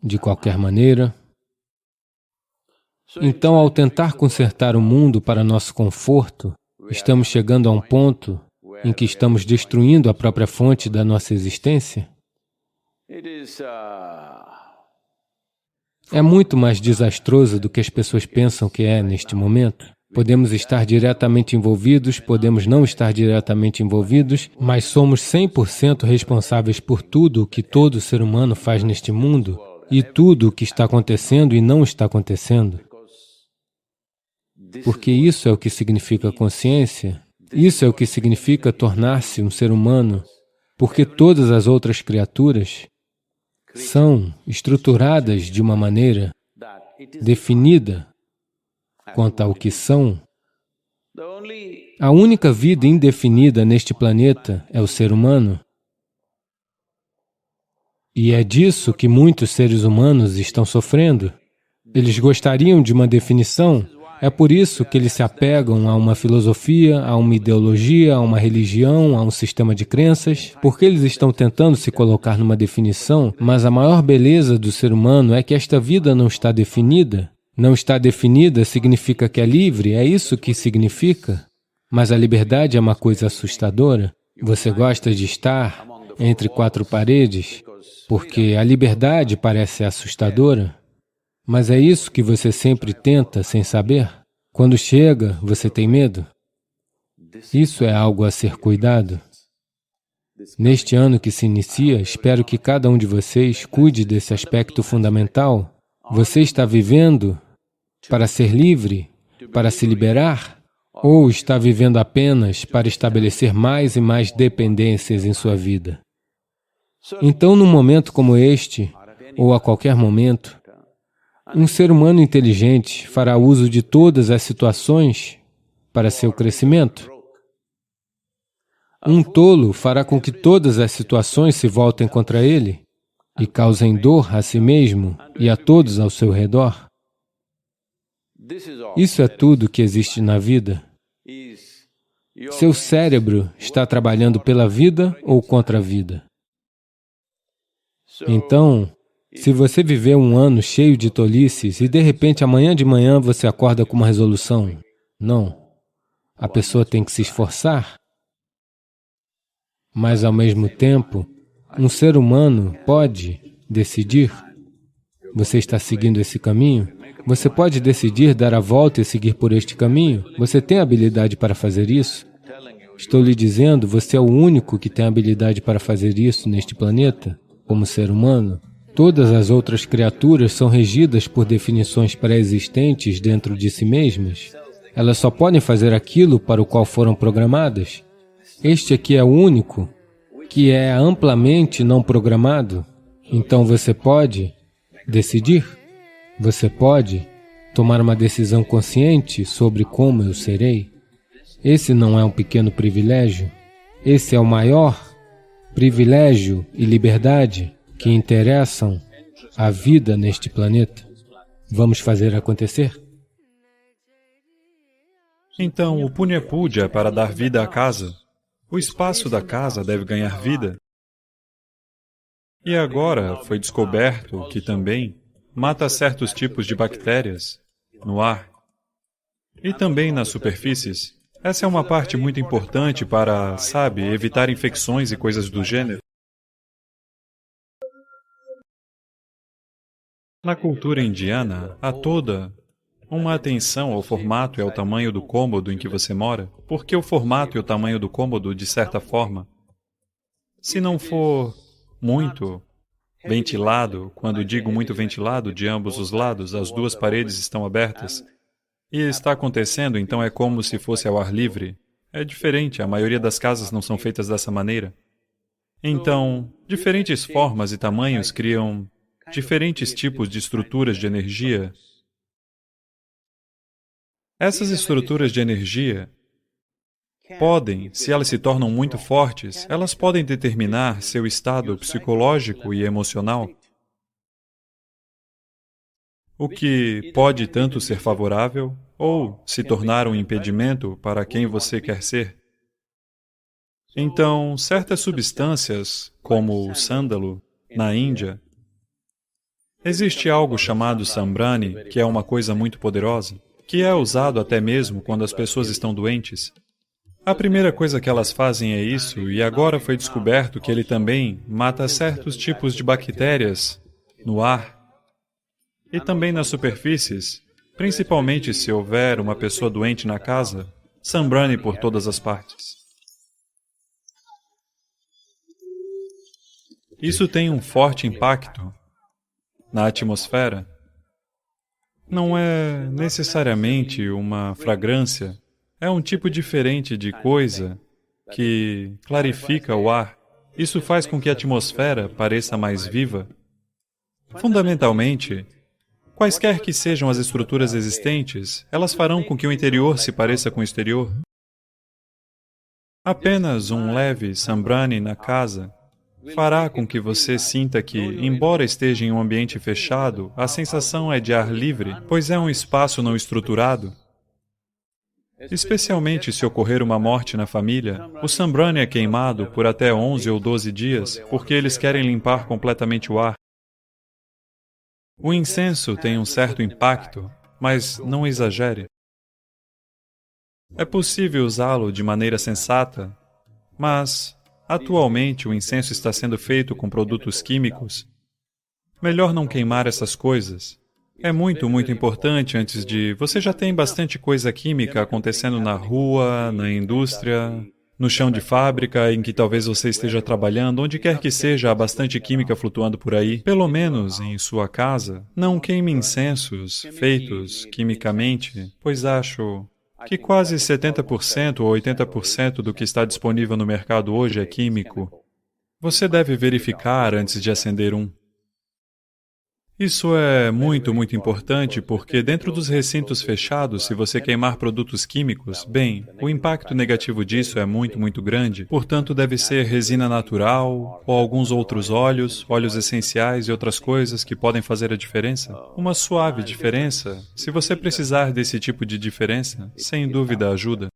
De qualquer maneira. Então, ao tentar consertar o mundo para nosso conforto, estamos chegando a um ponto em que estamos destruindo a própria fonte da nossa existência? É muito mais desastroso do que as pessoas pensam que é neste momento. Podemos estar diretamente envolvidos, podemos não estar diretamente envolvidos, mas somos 100% responsáveis por tudo o que todo ser humano faz neste mundo e tudo o que está acontecendo e não está acontecendo. Porque isso é o que significa consciência, isso é o que significa tornar-se um ser humano, porque todas as outras criaturas são estruturadas de uma maneira definida quanto ao que são. A única vida indefinida neste planeta é o ser humano. E é disso que muitos seres humanos estão sofrendo. Eles gostariam de uma definição, é por isso que eles se apegam a uma filosofia, a uma ideologia, a uma religião, a um sistema de crenças, porque eles estão tentando se colocar numa definição, mas a maior beleza do ser humano é que esta vida não está definida. Não está definida significa que é livre, é isso que significa. Mas a liberdade é uma coisa assustadora. Você gosta de estar entre quatro paredes, porque a liberdade parece assustadora. Mas é isso que você sempre tenta sem saber? Quando chega, você tem medo? Isso é algo a ser cuidado. Neste ano que se inicia, espero que cada um de vocês cuide desse aspecto fundamental. Você está vivendo para ser livre, para se liberar? Ou está vivendo apenas para estabelecer mais e mais dependências em sua vida? Então, num momento como este, ou a qualquer momento, um ser humano inteligente fará uso de todas as situações para seu crescimento. Um tolo fará com que todas as situações se voltem contra ele. e causem dor a si mesmo e a todos ao seu redor. Isso é tudo que existe na vida. Seu cérebro está trabalhando pela vida ou contra a vida? Então, se você viver um ano cheio de tolices e de repente amanhã de manhã você acorda com uma resolução, não. A pessoa tem que se esforçar, mas ao mesmo tempo, um ser humano pode decidir. Você está seguindo esse caminho? Você pode decidir dar a volta e seguir por este caminho? Você tem habilidade para fazer isso? Estou lhe dizendo, você é o único que tem habilidade para fazer isso neste planeta, como ser humano. Todas as outras criaturas são regidas por definições pré-existentes dentro de si mesmas. Elas só podem fazer aquilo para o qual foram programadas. Este aqui é o único, que é amplamente não programado. Então você pode decidir. Você pode tomar uma decisão consciente sobre como eu serei. Esse não é um pequeno privilégio. Esse é o maior privilégio e liberdade que interessam a vida neste planeta. Vamos fazer acontecer? Então, o Punya Puja é para dar vida à casa. O espaço da casa deve ganhar vida. E agora foi descoberto que também mata certos tipos de bactérias no ar e também nas superfícies. Essa é uma parte muito importante para, sabe, evitar infecções e coisas do gênero. Na cultura indiana, há toda uma atenção ao formato e ao tamanho do cômodo em que você mora, porque o formato e o tamanho do cômodo, de certa forma, se não for muito ventilado, quando digo muito ventilado, de ambos os lados, as duas paredes estão abertas, e está acontecendo, então é como se fosse ao ar livre. É diferente, a maioria das casas não são feitas dessa maneira. Então, diferentes formas e tamanhos criam diferentes tipos de estruturas de energia. Essas estruturas de energia podem, se elas se tornam muito fortes, elas podem determinar seu estado psicológico e emocional, o que pode tanto ser favorável ou se tornar um impedimento para quem você quer ser. Então, certas substâncias, como o sândalo, na Índia, existe algo chamado sambrani, que é uma coisa muito poderosa, que é usado até mesmo quando as pessoas estão doentes. A primeira coisa que elas fazem é isso, e agora foi descoberto que ele também mata certos tipos de bactérias no ar e também nas superfícies, principalmente se houver uma pessoa doente na casa, sambrani por todas as partes. Isso tem um forte impacto na atmosfera. Não é necessariamente uma fragrância, é um tipo diferente de coisa que clarifica o ar. Isso faz com que a atmosfera pareça mais viva. Fundamentalmente, quaisquer que sejam as estruturas existentes, elas farão com que o interior se pareça com o exterior. Apenas um leve sambrani na casa fará com que você sinta que, embora esteja em um ambiente fechado, a sensação é de ar livre, pois é um espaço não estruturado. Especialmente se ocorrer uma morte na família, o sambrani é queimado por até 11 ou 12 dias, porque eles querem limpar completamente o ar. O incenso tem um certo impacto, mas não exagere. É possível usá-lo de maneira sensata, mas atualmente o incenso está sendo feito com produtos químicos. Melhor não queimar essas coisas. É muito importante antes de... Você já tem bastante coisa química acontecendo na rua, na indústria, no chão de fábrica em que talvez você esteja trabalhando, onde quer que seja, há bastante química flutuando por aí. Pelo menos em sua casa, não queime incensos feitos quimicamente, pois acho que quase 70% ou 80% do que está disponível no mercado hoje é químico. Você deve verificar antes de acender um. Isso é muito importante porque dentro dos recintos fechados, se você queimar produtos químicos, bem, o impacto negativo disso é muito grande, portanto deve ser resina natural ou alguns outros óleos, óleos essenciais e outras coisas que podem fazer a diferença. Uma suave diferença, se você precisar desse tipo de diferença, sem dúvida ajuda.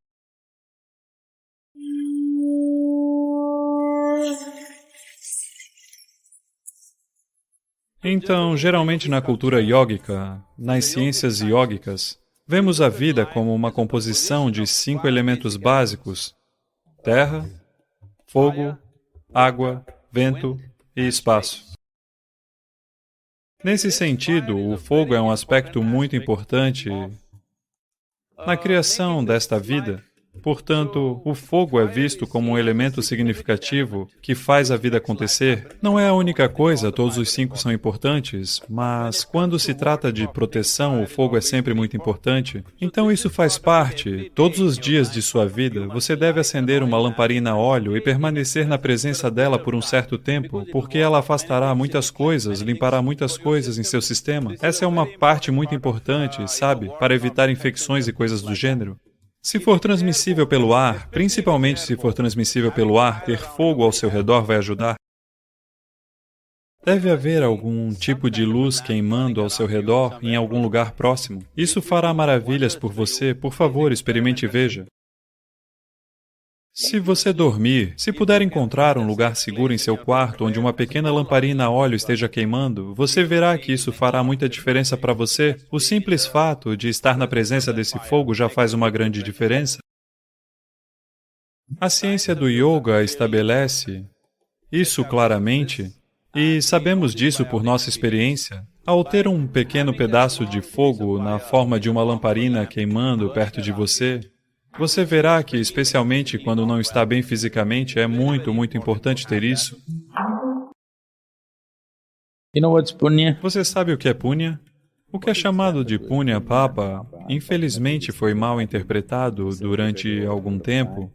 Então, geralmente na cultura yógica, nas ciências yógicas, vemos a vida como uma composição de 5 elementos básicos: terra, fogo, água, vento e espaço. Nesse sentido, o fogo é um aspecto muito importante na criação desta vida. Portanto, o fogo é visto como um elemento significativo que faz a vida acontecer. Não é a única coisa, todos os 5 são importantes, mas quando se trata de proteção, o fogo é sempre muito importante. Então isso faz parte. Todos os dias de sua vida, você deve acender uma lamparina a óleo e permanecer na presença dela por um certo tempo, porque ela afastará muitas coisas, limpará muitas coisas em seu sistema. Essa é uma parte muito importante, sabe, para evitar infecções e coisas do gênero. Se for transmissível pelo ar, principalmente se for transmissível pelo ar, ter fogo ao seu redor vai ajudar. Deve haver algum tipo de luz queimando ao seu redor em algum lugar próximo. Isso fará maravilhas por você. Por favor, experimente e veja. Se você dormir, se puder encontrar um lugar seguro em seu quarto onde uma pequena lamparina a óleo esteja queimando, você verá que isso fará muita diferença para você. O simples fato de estar na presença desse fogo já faz uma grande diferença. A ciência do yoga estabelece isso claramente, e sabemos disso por nossa experiência. Ao ter um pequeno pedaço de fogo na forma de uma lamparina queimando perto de você, você verá que, especialmente quando não está bem fisicamente, é muito importante ter isso. Você sabe o que é punya? O que é chamado de punya papa, infelizmente foi mal interpretado durante algum tempo.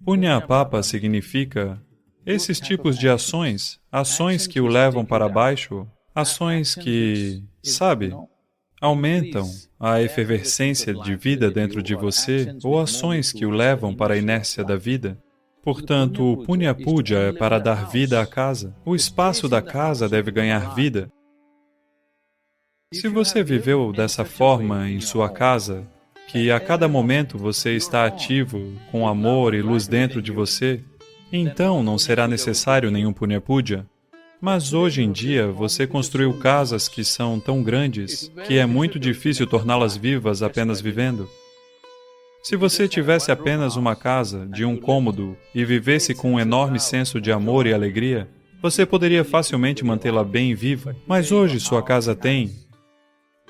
Punya papa significa esses tipos de ações, ações que o levam para baixo, ações que, sabe, aumentam a efervescência de vida dentro de você ou ações que o levam para a inércia da vida. Portanto, o Punya Puja é para dar vida à casa. O espaço da casa deve ganhar vida. Se você viveu dessa forma em sua casa, que a cada momento você está ativo, com amor e luz dentro de você, então não será necessário nenhum Punya Puja. Mas hoje em dia, você construiu casas que são tão grandes que é muito difícil torná-las vivas apenas vivendo. Se você tivesse apenas uma casa de um cômodo e vivesse com um enorme senso de amor e alegria, você poderia facilmente mantê-la bem viva. Mas hoje sua casa tem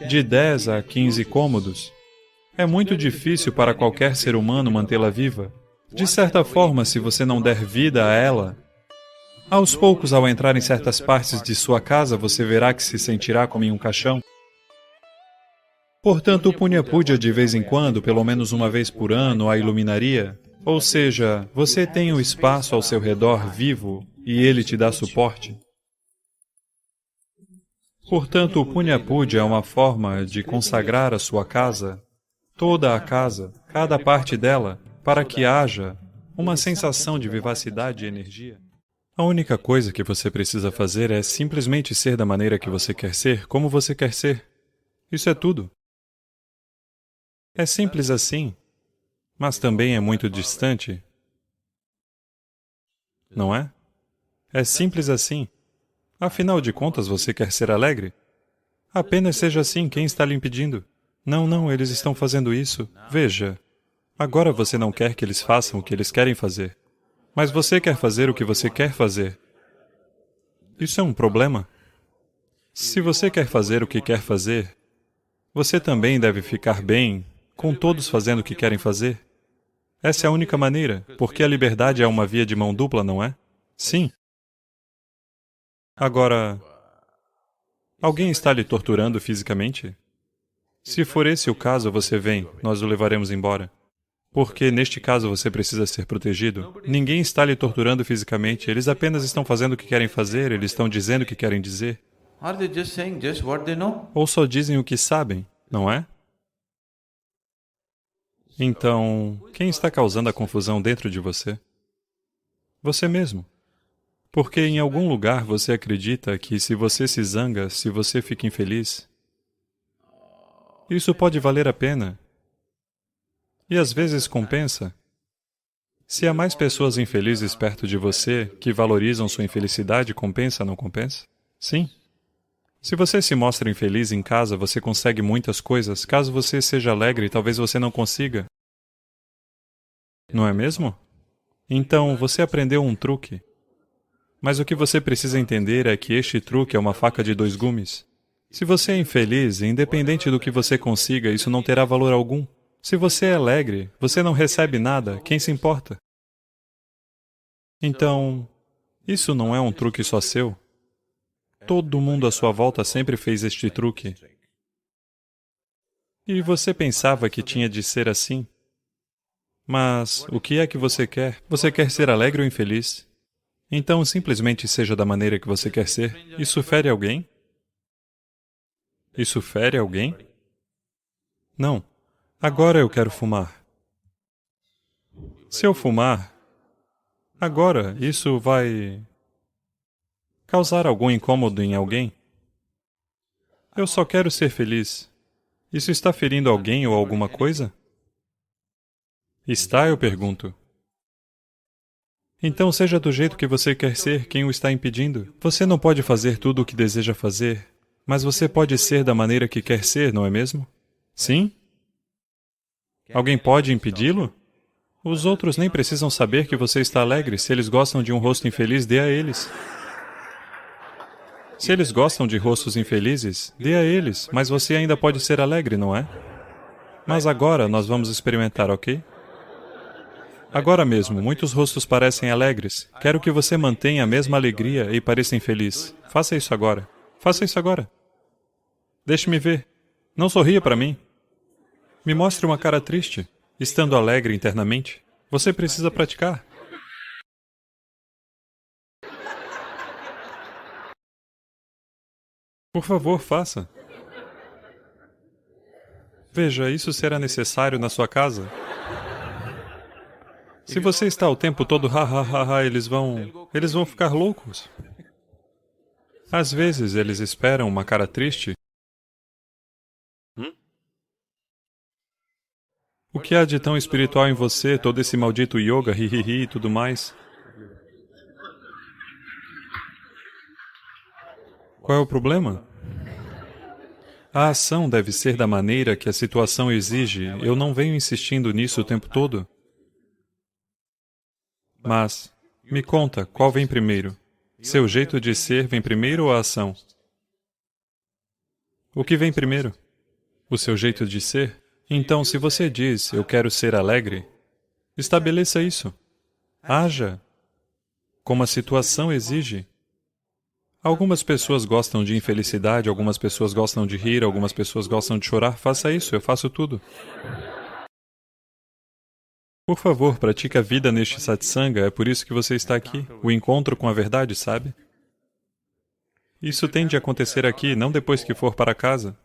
de 10 a 15 cômodos. É muito difícil para qualquer ser humano mantê-la viva. De certa forma, se você não der vida a ela, aos poucos, ao entrar em certas partes de sua casa, você verá que se sentirá como em um caixão. Portanto, o Punya Puja de vez em quando, pelo menos uma vez por ano, a iluminaria. Ou seja, você tem o espaço ao seu redor vivo e ele te dá suporte. Portanto, o Punya Puja é uma forma de consagrar a sua casa, toda a casa, cada parte dela, para que haja uma sensação de vivacidade e energia. A única coisa que você precisa fazer é simplesmente ser da maneira que você quer ser, como você quer ser. Isso é tudo. É simples assim, mas também é muito distante. Não é? É simples assim. Afinal de contas, você quer ser alegre? Apenas seja assim, quem está lhe impedindo? Não, eles estão fazendo isso. Veja, agora você não quer que eles façam o que eles querem fazer. Mas você quer fazer o que você quer fazer. Isso é um problema. Se você quer fazer o que quer fazer, você também deve ficar bem com todos fazendo o que querem fazer. Essa é a única maneira, porque a liberdade é uma via de mão dupla, não é? Sim. Agora, alguém está lhe torturando fisicamente? Se for esse o caso, você vem, nós o levaremos embora. Porque, neste caso, você precisa ser protegido. Ninguém está lhe torturando fisicamente, eles apenas estão fazendo o que querem fazer, eles estão dizendo o que querem dizer. Are they just saying just what they know? Ou só dizem o que sabem, não é? Então, quem está causando a confusão dentro de você? Você mesmo. Porque em algum lugar você acredita que se você se zanga, se você fica infeliz, isso pode valer a pena. E às vezes compensa. Se há mais pessoas infelizes perto de você, que valorizam sua infelicidade, compensa, não compensa? Sim. Se você se mostra infeliz em casa, você consegue muitas coisas. Caso você seja alegre, talvez você não consiga. Não é mesmo? Então, você aprendeu um truque. Mas o que você precisa entender é que este truque é uma faca de dois gumes. Se você é infeliz, independente do que você consiga, isso não terá valor algum. Se você é alegre, você não recebe nada, quem se importa? Então, isso não é um truque só seu. Todo mundo à sua volta sempre fez este truque. E você pensava que tinha de ser assim. Mas o que é que você quer? Você quer ser alegre ou infeliz? Então simplesmente seja da maneira que você quer ser. Isso fere alguém? Isso fere alguém? Não. Agora eu quero fumar. Se eu fumar, agora isso vai causar algum incômodo em alguém? Eu só quero ser feliz. Isso está ferindo alguém ou alguma coisa? Está, eu pergunto. Então seja do jeito que você quer ser, quem o está impedindo? Você não pode fazer tudo o que deseja fazer, mas você pode ser da maneira que quer ser, não é mesmo? Sim? Alguém pode impedi-lo? Os outros nem precisam saber que você está alegre. Se eles gostam de um rosto infeliz, dê a eles. Se eles gostam de rostos infelizes, dê a eles, mas você ainda pode ser alegre, não é? Mas agora nós vamos experimentar, ok? Agora mesmo, muitos rostos parecem alegres. Quero que você mantenha a mesma alegria e pareça infeliz. Faça isso agora. Faça isso agora. Deixe-me ver. Não sorria para mim. Me mostre uma cara triste, estando alegre internamente. Você precisa praticar. Por favor, faça. Veja, isso será necessário na sua casa. Se você está o tempo todo ha ha ha ha, eles vão ficar loucos. Às vezes eles esperam uma cara triste. O que há de tão espiritual em você, todo esse maldito yoga, hi e tudo mais? Qual é o problema? A ação deve ser da maneira que a situação exige. Eu não venho insistindo nisso o tempo todo. Mas, me conta, qual vem primeiro? Seu jeito de ser vem primeiro ou a ação? O que vem primeiro? O seu jeito de ser? Então, se você diz, eu quero ser alegre, estabeleça isso. Haja como a situação exige. Algumas pessoas gostam de infelicidade, algumas pessoas gostam de rir, algumas pessoas gostam de chorar. Faça isso, eu faço tudo. Por favor, pratique a vida neste satsanga, é por isso que você está aqui. O encontro com a verdade, sabe? Isso tende a acontecer aqui, não depois que for para casa.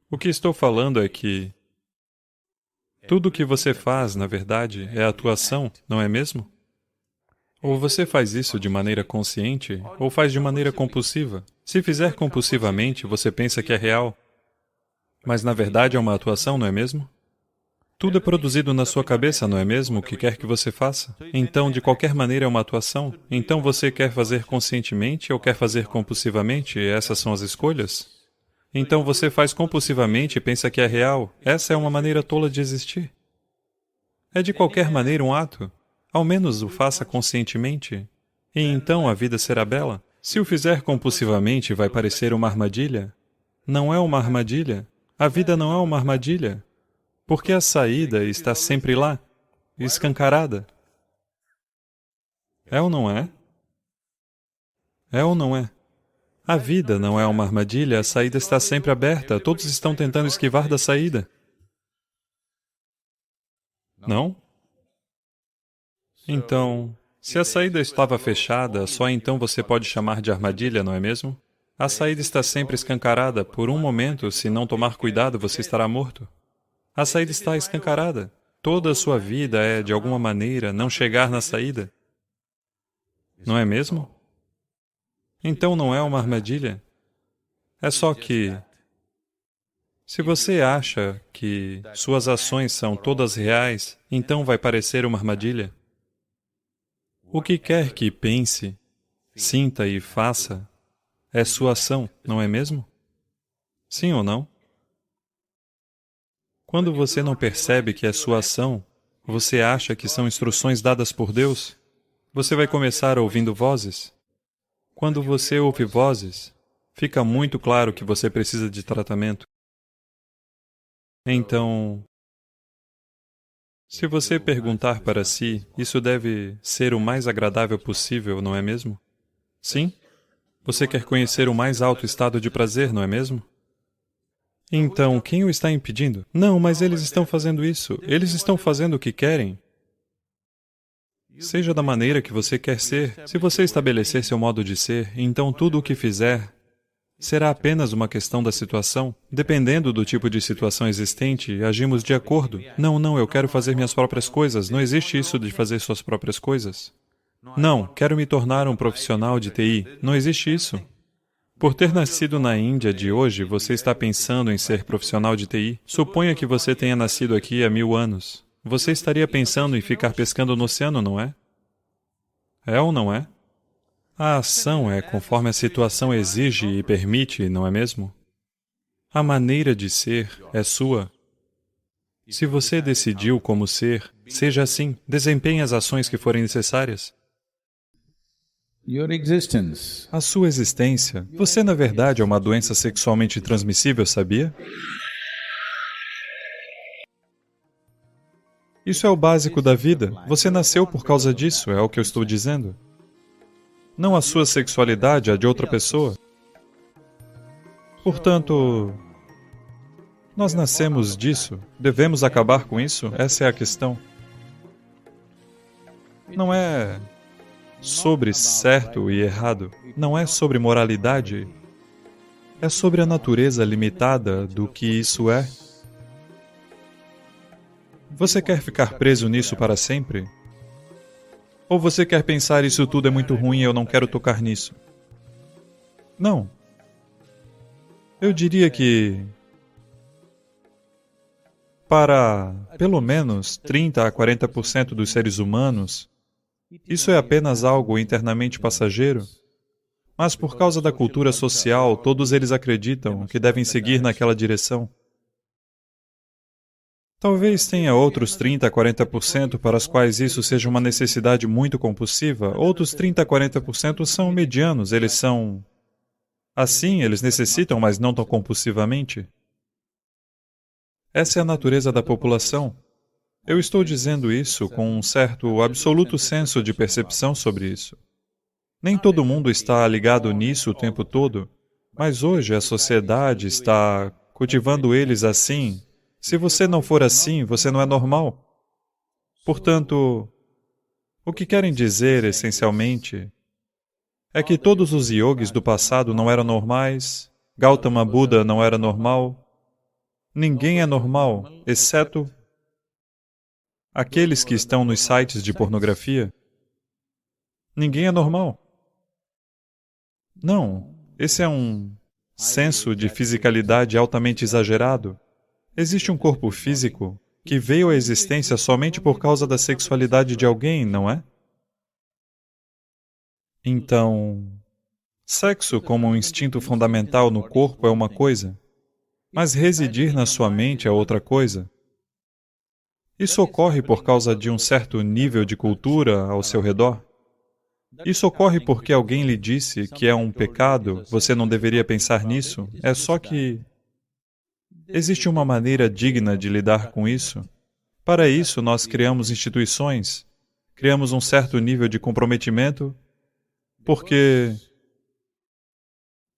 O que estou falando é que tudo o que você faz, na verdade, é atuação, não é mesmo? Ou você faz isso de maneira consciente, ou faz de maneira compulsiva. Se fizer compulsivamente, você pensa que é real. Mas na verdade é uma atuação, não é mesmo? Tudo é produzido na sua cabeça, não é mesmo? O que quer que você faça. Então, de qualquer maneira, é uma atuação. Então, você quer fazer conscientemente ou quer fazer compulsivamente? Essas são as escolhas? Então, você faz compulsivamente e pensa que é real. Essa é uma maneira tola de existir. É de qualquer maneira um ato. Ao menos o faça conscientemente. E então a vida será bela. Se o fizer compulsivamente, vai parecer uma armadilha. Não é uma armadilha. A vida não é uma armadilha. Porque a saída está sempre lá, escancarada. É ou não é? É ou não é? A vida não é uma armadilha, a saída está sempre aberta, todos estão tentando esquivar da saída. Não? Então, se a saída estava fechada, só então você pode chamar de armadilha, não é mesmo? A saída está sempre escancarada. Por um momento, se não tomar cuidado, você estará morto. A saída está escancarada. Toda a sua vida é, de alguma maneira, não chegar na saída. Não é mesmo? Então não é uma armadilha. É só que, se você acha que suas ações são todas reais, então vai parecer uma armadilha. O que quer que pense, sinta e faça, é sua ação, não é mesmo? Sim ou não? Quando você não percebe que é sua ação, você acha que são instruções dadas por Deus, você vai começar ouvindo vozes. Quando você ouve vozes, fica muito claro que você precisa de tratamento. Então, se você perguntar para si, isso deve ser o mais agradável possível, não é mesmo? Sim? Você quer conhecer o mais alto estado de prazer, não é mesmo? Então, quem o está impedindo? Não, mas eles estão fazendo isso. Eles estão fazendo o que querem. Seja da maneira que você quer ser. Se você estabelecer seu modo de ser, então tudo o que fizer será apenas uma questão da situação. Dependendo do tipo de situação existente, agimos de acordo. Não, eu quero fazer minhas próprias coisas. Não existe isso de fazer suas próprias coisas. Não, quero me tornar um profissional de TI. Não existe isso. Por ter nascido na Índia de hoje, você está pensando em ser profissional de TI? Suponha que você tenha nascido aqui há 1000 anos. Você estaria pensando em ficar pescando no oceano, não é? É ou não é? A ação é conforme a situação exige e permite, não é mesmo? A maneira de ser é sua. Se você decidiu como ser, seja assim, desempenhe as ações que forem necessárias. A sua existência, você na verdade é uma doença sexualmente transmissível, sabia? Isso é o básico da vida. Você nasceu por causa disso, é o que eu estou dizendo. Não a sua sexualidade, a de outra pessoa. Portanto, nós nascemos disso. Devemos acabar com isso? Essa é a questão. Não é sobre certo e errado. Não é sobre moralidade. É sobre a natureza limitada do que isso é. Você quer ficar preso nisso para sempre? Ou você quer pensar isso tudo é muito ruim e eu não quero tocar nisso? Não. Eu diria que para pelo menos 30 a 40% dos seres humanos, isso é apenas algo internamente passageiro, mas por causa da cultura social, todos eles acreditam que devem seguir naquela direção. Talvez tenha outros 30 a 40% para os quais isso seja uma necessidade muito compulsiva. Outros 30 a 40% são medianos, eles são assim, eles necessitam, mas não tão compulsivamente. Essa é a natureza da população. Eu estou dizendo isso com um certo absoluto senso de percepção sobre isso. Nem todo mundo está ligado nisso o tempo todo, mas hoje a sociedade está cultivando eles assim. Se você não for assim, você não é normal. Portanto, o que querem dizer, essencialmente, é que todos os yogis do passado não eram normais, Gautama Buda não era normal, ninguém é normal, exceto aqueles que estão nos sites de pornografia. Ninguém é normal. Não, esse é um senso de fisicalidade altamente exagerado. Existe um corpo físico que veio à existência somente por causa da sexualidade de alguém, não é? Então, sexo como um instinto fundamental no corpo é uma coisa, mas residir na sua mente é outra coisa. Isso ocorre por causa de um certo nível de cultura ao seu redor. Isso ocorre porque alguém lhe disse que é um pecado, você não deveria pensar nisso. É só que existe uma maneira digna de lidar com isso. Para isso, nós criamos instituições, criamos um certo nível de comprometimento, porque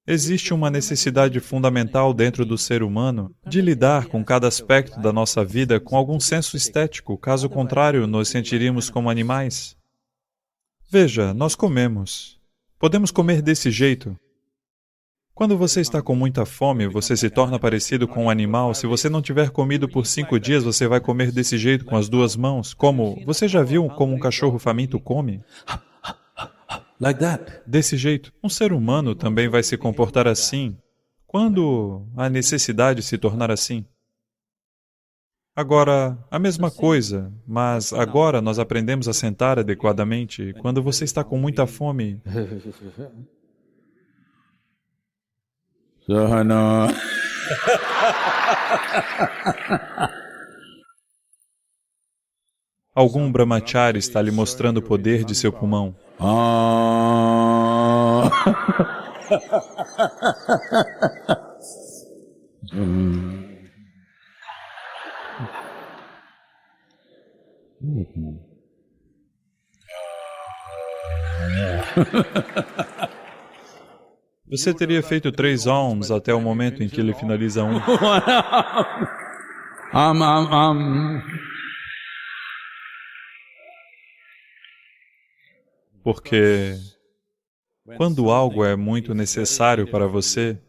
existe uma necessidade fundamental dentro do ser humano de lidar com cada aspecto da nossa vida com algum senso estético, caso contrário, nos sentiríamos como animais. Veja, nós comemos. Podemos comer desse jeito. Quando você está com muita fome, você se torna parecido com um animal. Se você não tiver comido por 5 dias, você vai comer desse jeito, com as 2 mãos. Como? Você já viu como um cachorro faminto come? Like that. Desse jeito. Um ser humano também vai se comportar assim quando a necessidade se tornar assim. Agora, a mesma coisa, mas agora nós aprendemos a sentar adequadamente. Quando você está com muita fome, Sahana. algum brahmachari está lhe mostrando o poder de seu pulmão. Você teria feito 3 alms até o momento em que ele finaliza um. Porque quando algo é muito necessário para você,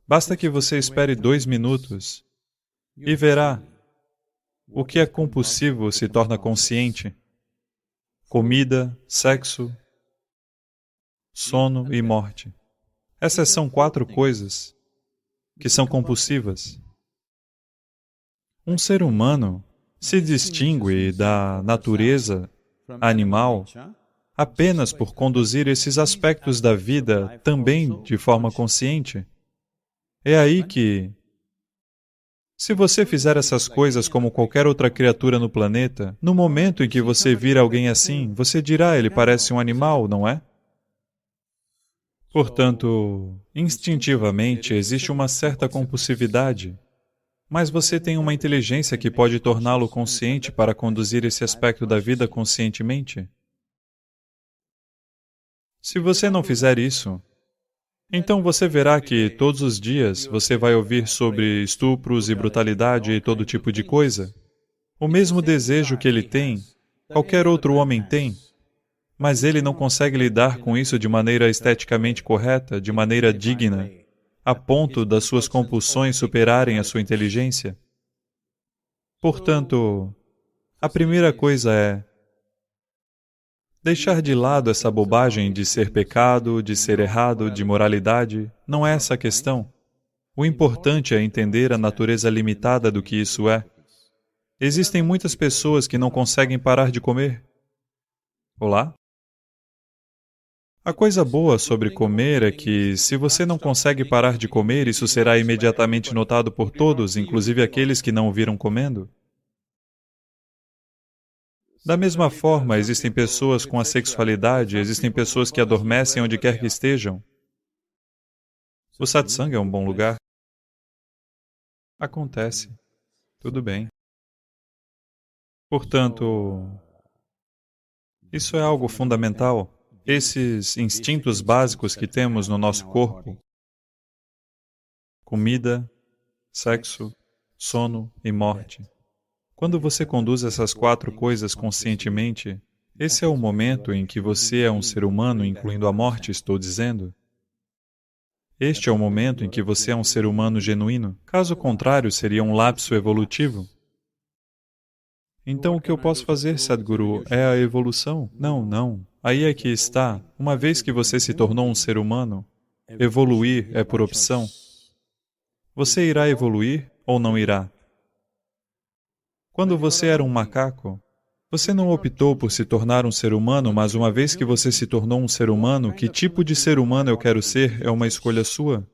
basta que você espere 2 minutos e verá. O que é compulsivo se torna consciente. Comida, sexo, sono e morte. Essas são 4 coisas que são compulsivas. Um ser humano se distingue da natureza animal apenas por conduzir esses aspectos da vida também de forma consciente. É aí que, se você fizer essas coisas como qualquer outra criatura no planeta, no momento em que você vir alguém assim, você dirá, ele parece um animal, não é? Portanto, instintivamente existe uma certa compulsividade, mas você tem uma inteligência que pode torná-lo consciente para conduzir esse aspecto da vida conscientemente. Se você não fizer isso, então você verá que todos os dias você vai ouvir sobre estupros e brutalidade e todo tipo de coisa. O mesmo desejo que ele tem, qualquer outro homem tem, mas ele não consegue lidar com isso de maneira esteticamente correta, de maneira digna, a ponto das suas compulsões superarem a sua inteligência. Portanto, a primeira coisa é deixar de lado essa bobagem de ser pecado, de ser errado, de moralidade. Não é essa a questão. O importante é entender a natureza limitada do que isso é. Existem muitas pessoas que não conseguem parar de comer. Olá? A coisa boa sobre comer é que, se você não consegue parar de comer, isso será imediatamente notado por todos, inclusive aqueles que não o viram comendo. Da mesma forma, existem pessoas com a sexualidade, existem pessoas que adormecem onde quer que estejam. O satsang é um bom lugar. Acontece. Tudo bem. Portanto, isso é algo fundamental. Esses instintos básicos que temos no nosso corpo, comida, sexo, sono e morte. Quando você conduz essas 4 coisas conscientemente, esse é o momento em que você é um ser humano, incluindo a morte, estou dizendo. Este é o momento em que você é um ser humano genuíno. Caso contrário, seria um lapso evolutivo. Então, o que eu posso fazer, Sadhguru, é a evolução? Não, não. Aí é que está. Uma vez que você se tornou um ser humano, evoluir é por opção. Você irá evoluir ou não irá? Quando você era um macaco, você não optou por se tornar um ser humano, mas uma vez que você se tornou um ser humano, que tipo de ser humano eu quero ser é uma escolha sua.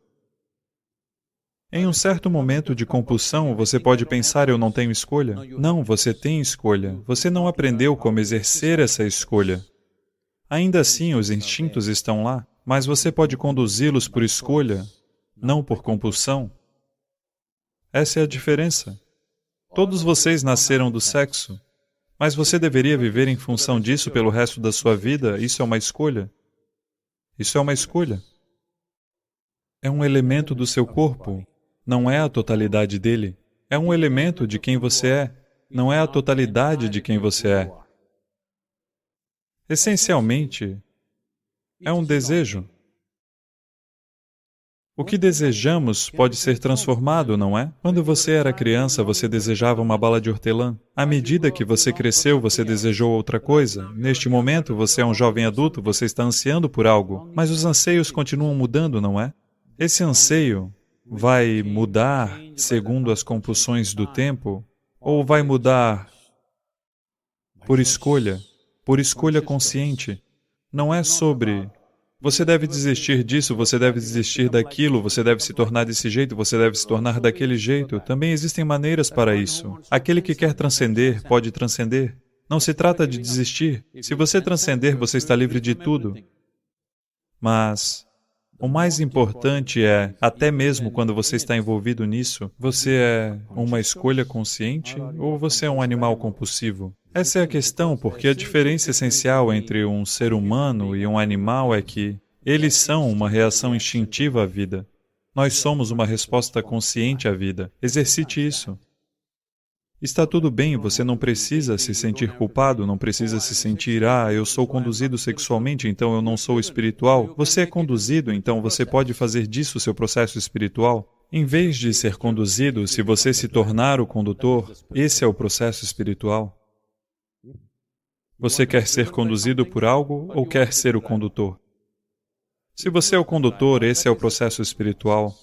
Em um certo momento de compulsão, você pode pensar, eu não tenho escolha. Não, você tem escolha. Você não aprendeu como exercer essa escolha. Ainda assim, os instintos estão lá, mas você pode conduzi-los por escolha, não por compulsão. Essa é a diferença. Todos vocês nasceram do sexo, mas você deveria viver em função disso pelo resto da sua vida? Isso é uma escolha. Isso é uma escolha. É um elemento do seu corpo, não é a totalidade dele. É um elemento de quem você é, não é a totalidade de quem você é. Essencialmente, é um desejo. O que desejamos pode ser transformado, não é? Quando você era criança, você desejava uma bala de hortelã. À medida que você cresceu, você desejou outra coisa. Neste momento, você é um jovem adulto, você está ansiando por algo, mas os anseios continuam mudando, não é? Esse anseio vai mudar segundo as compulsões do tempo ou vai mudar por escolha consciente? Não é sobre você deve desistir disso, você deve desistir daquilo, você deve se tornar desse jeito, você deve se tornar daquele jeito. Também existem maneiras para isso. Aquele que quer transcender, pode transcender. Não se trata de desistir. Se você transcender, você está livre de tudo. Mas o mais importante é, até mesmo quando você está envolvido nisso, você é uma escolha consciente ou você é um animal compulsivo? Essa é a questão, porque a diferença essencial entre um ser humano e um animal é que eles são uma reação instintiva à vida. Nós somos uma resposta consciente à vida. Exercite isso. Está tudo bem, você não precisa se sentir culpado, não precisa se sentir, eu sou conduzido sexualmente, então eu não sou espiritual. Você é conduzido, então você pode fazer disso seu processo espiritual. Em vez de ser conduzido, se você se tornar o condutor, esse é o processo espiritual. Você quer ser conduzido por algo ou quer ser o condutor? Se você é o condutor, esse é o processo espiritual.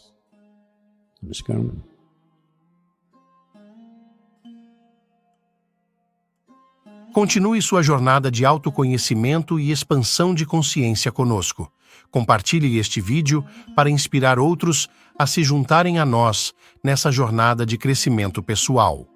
Continue sua jornada de autoconhecimento e expansão de consciência conosco. Compartilhe este vídeo para inspirar outros a se juntarem a nós nessa jornada de crescimento pessoal.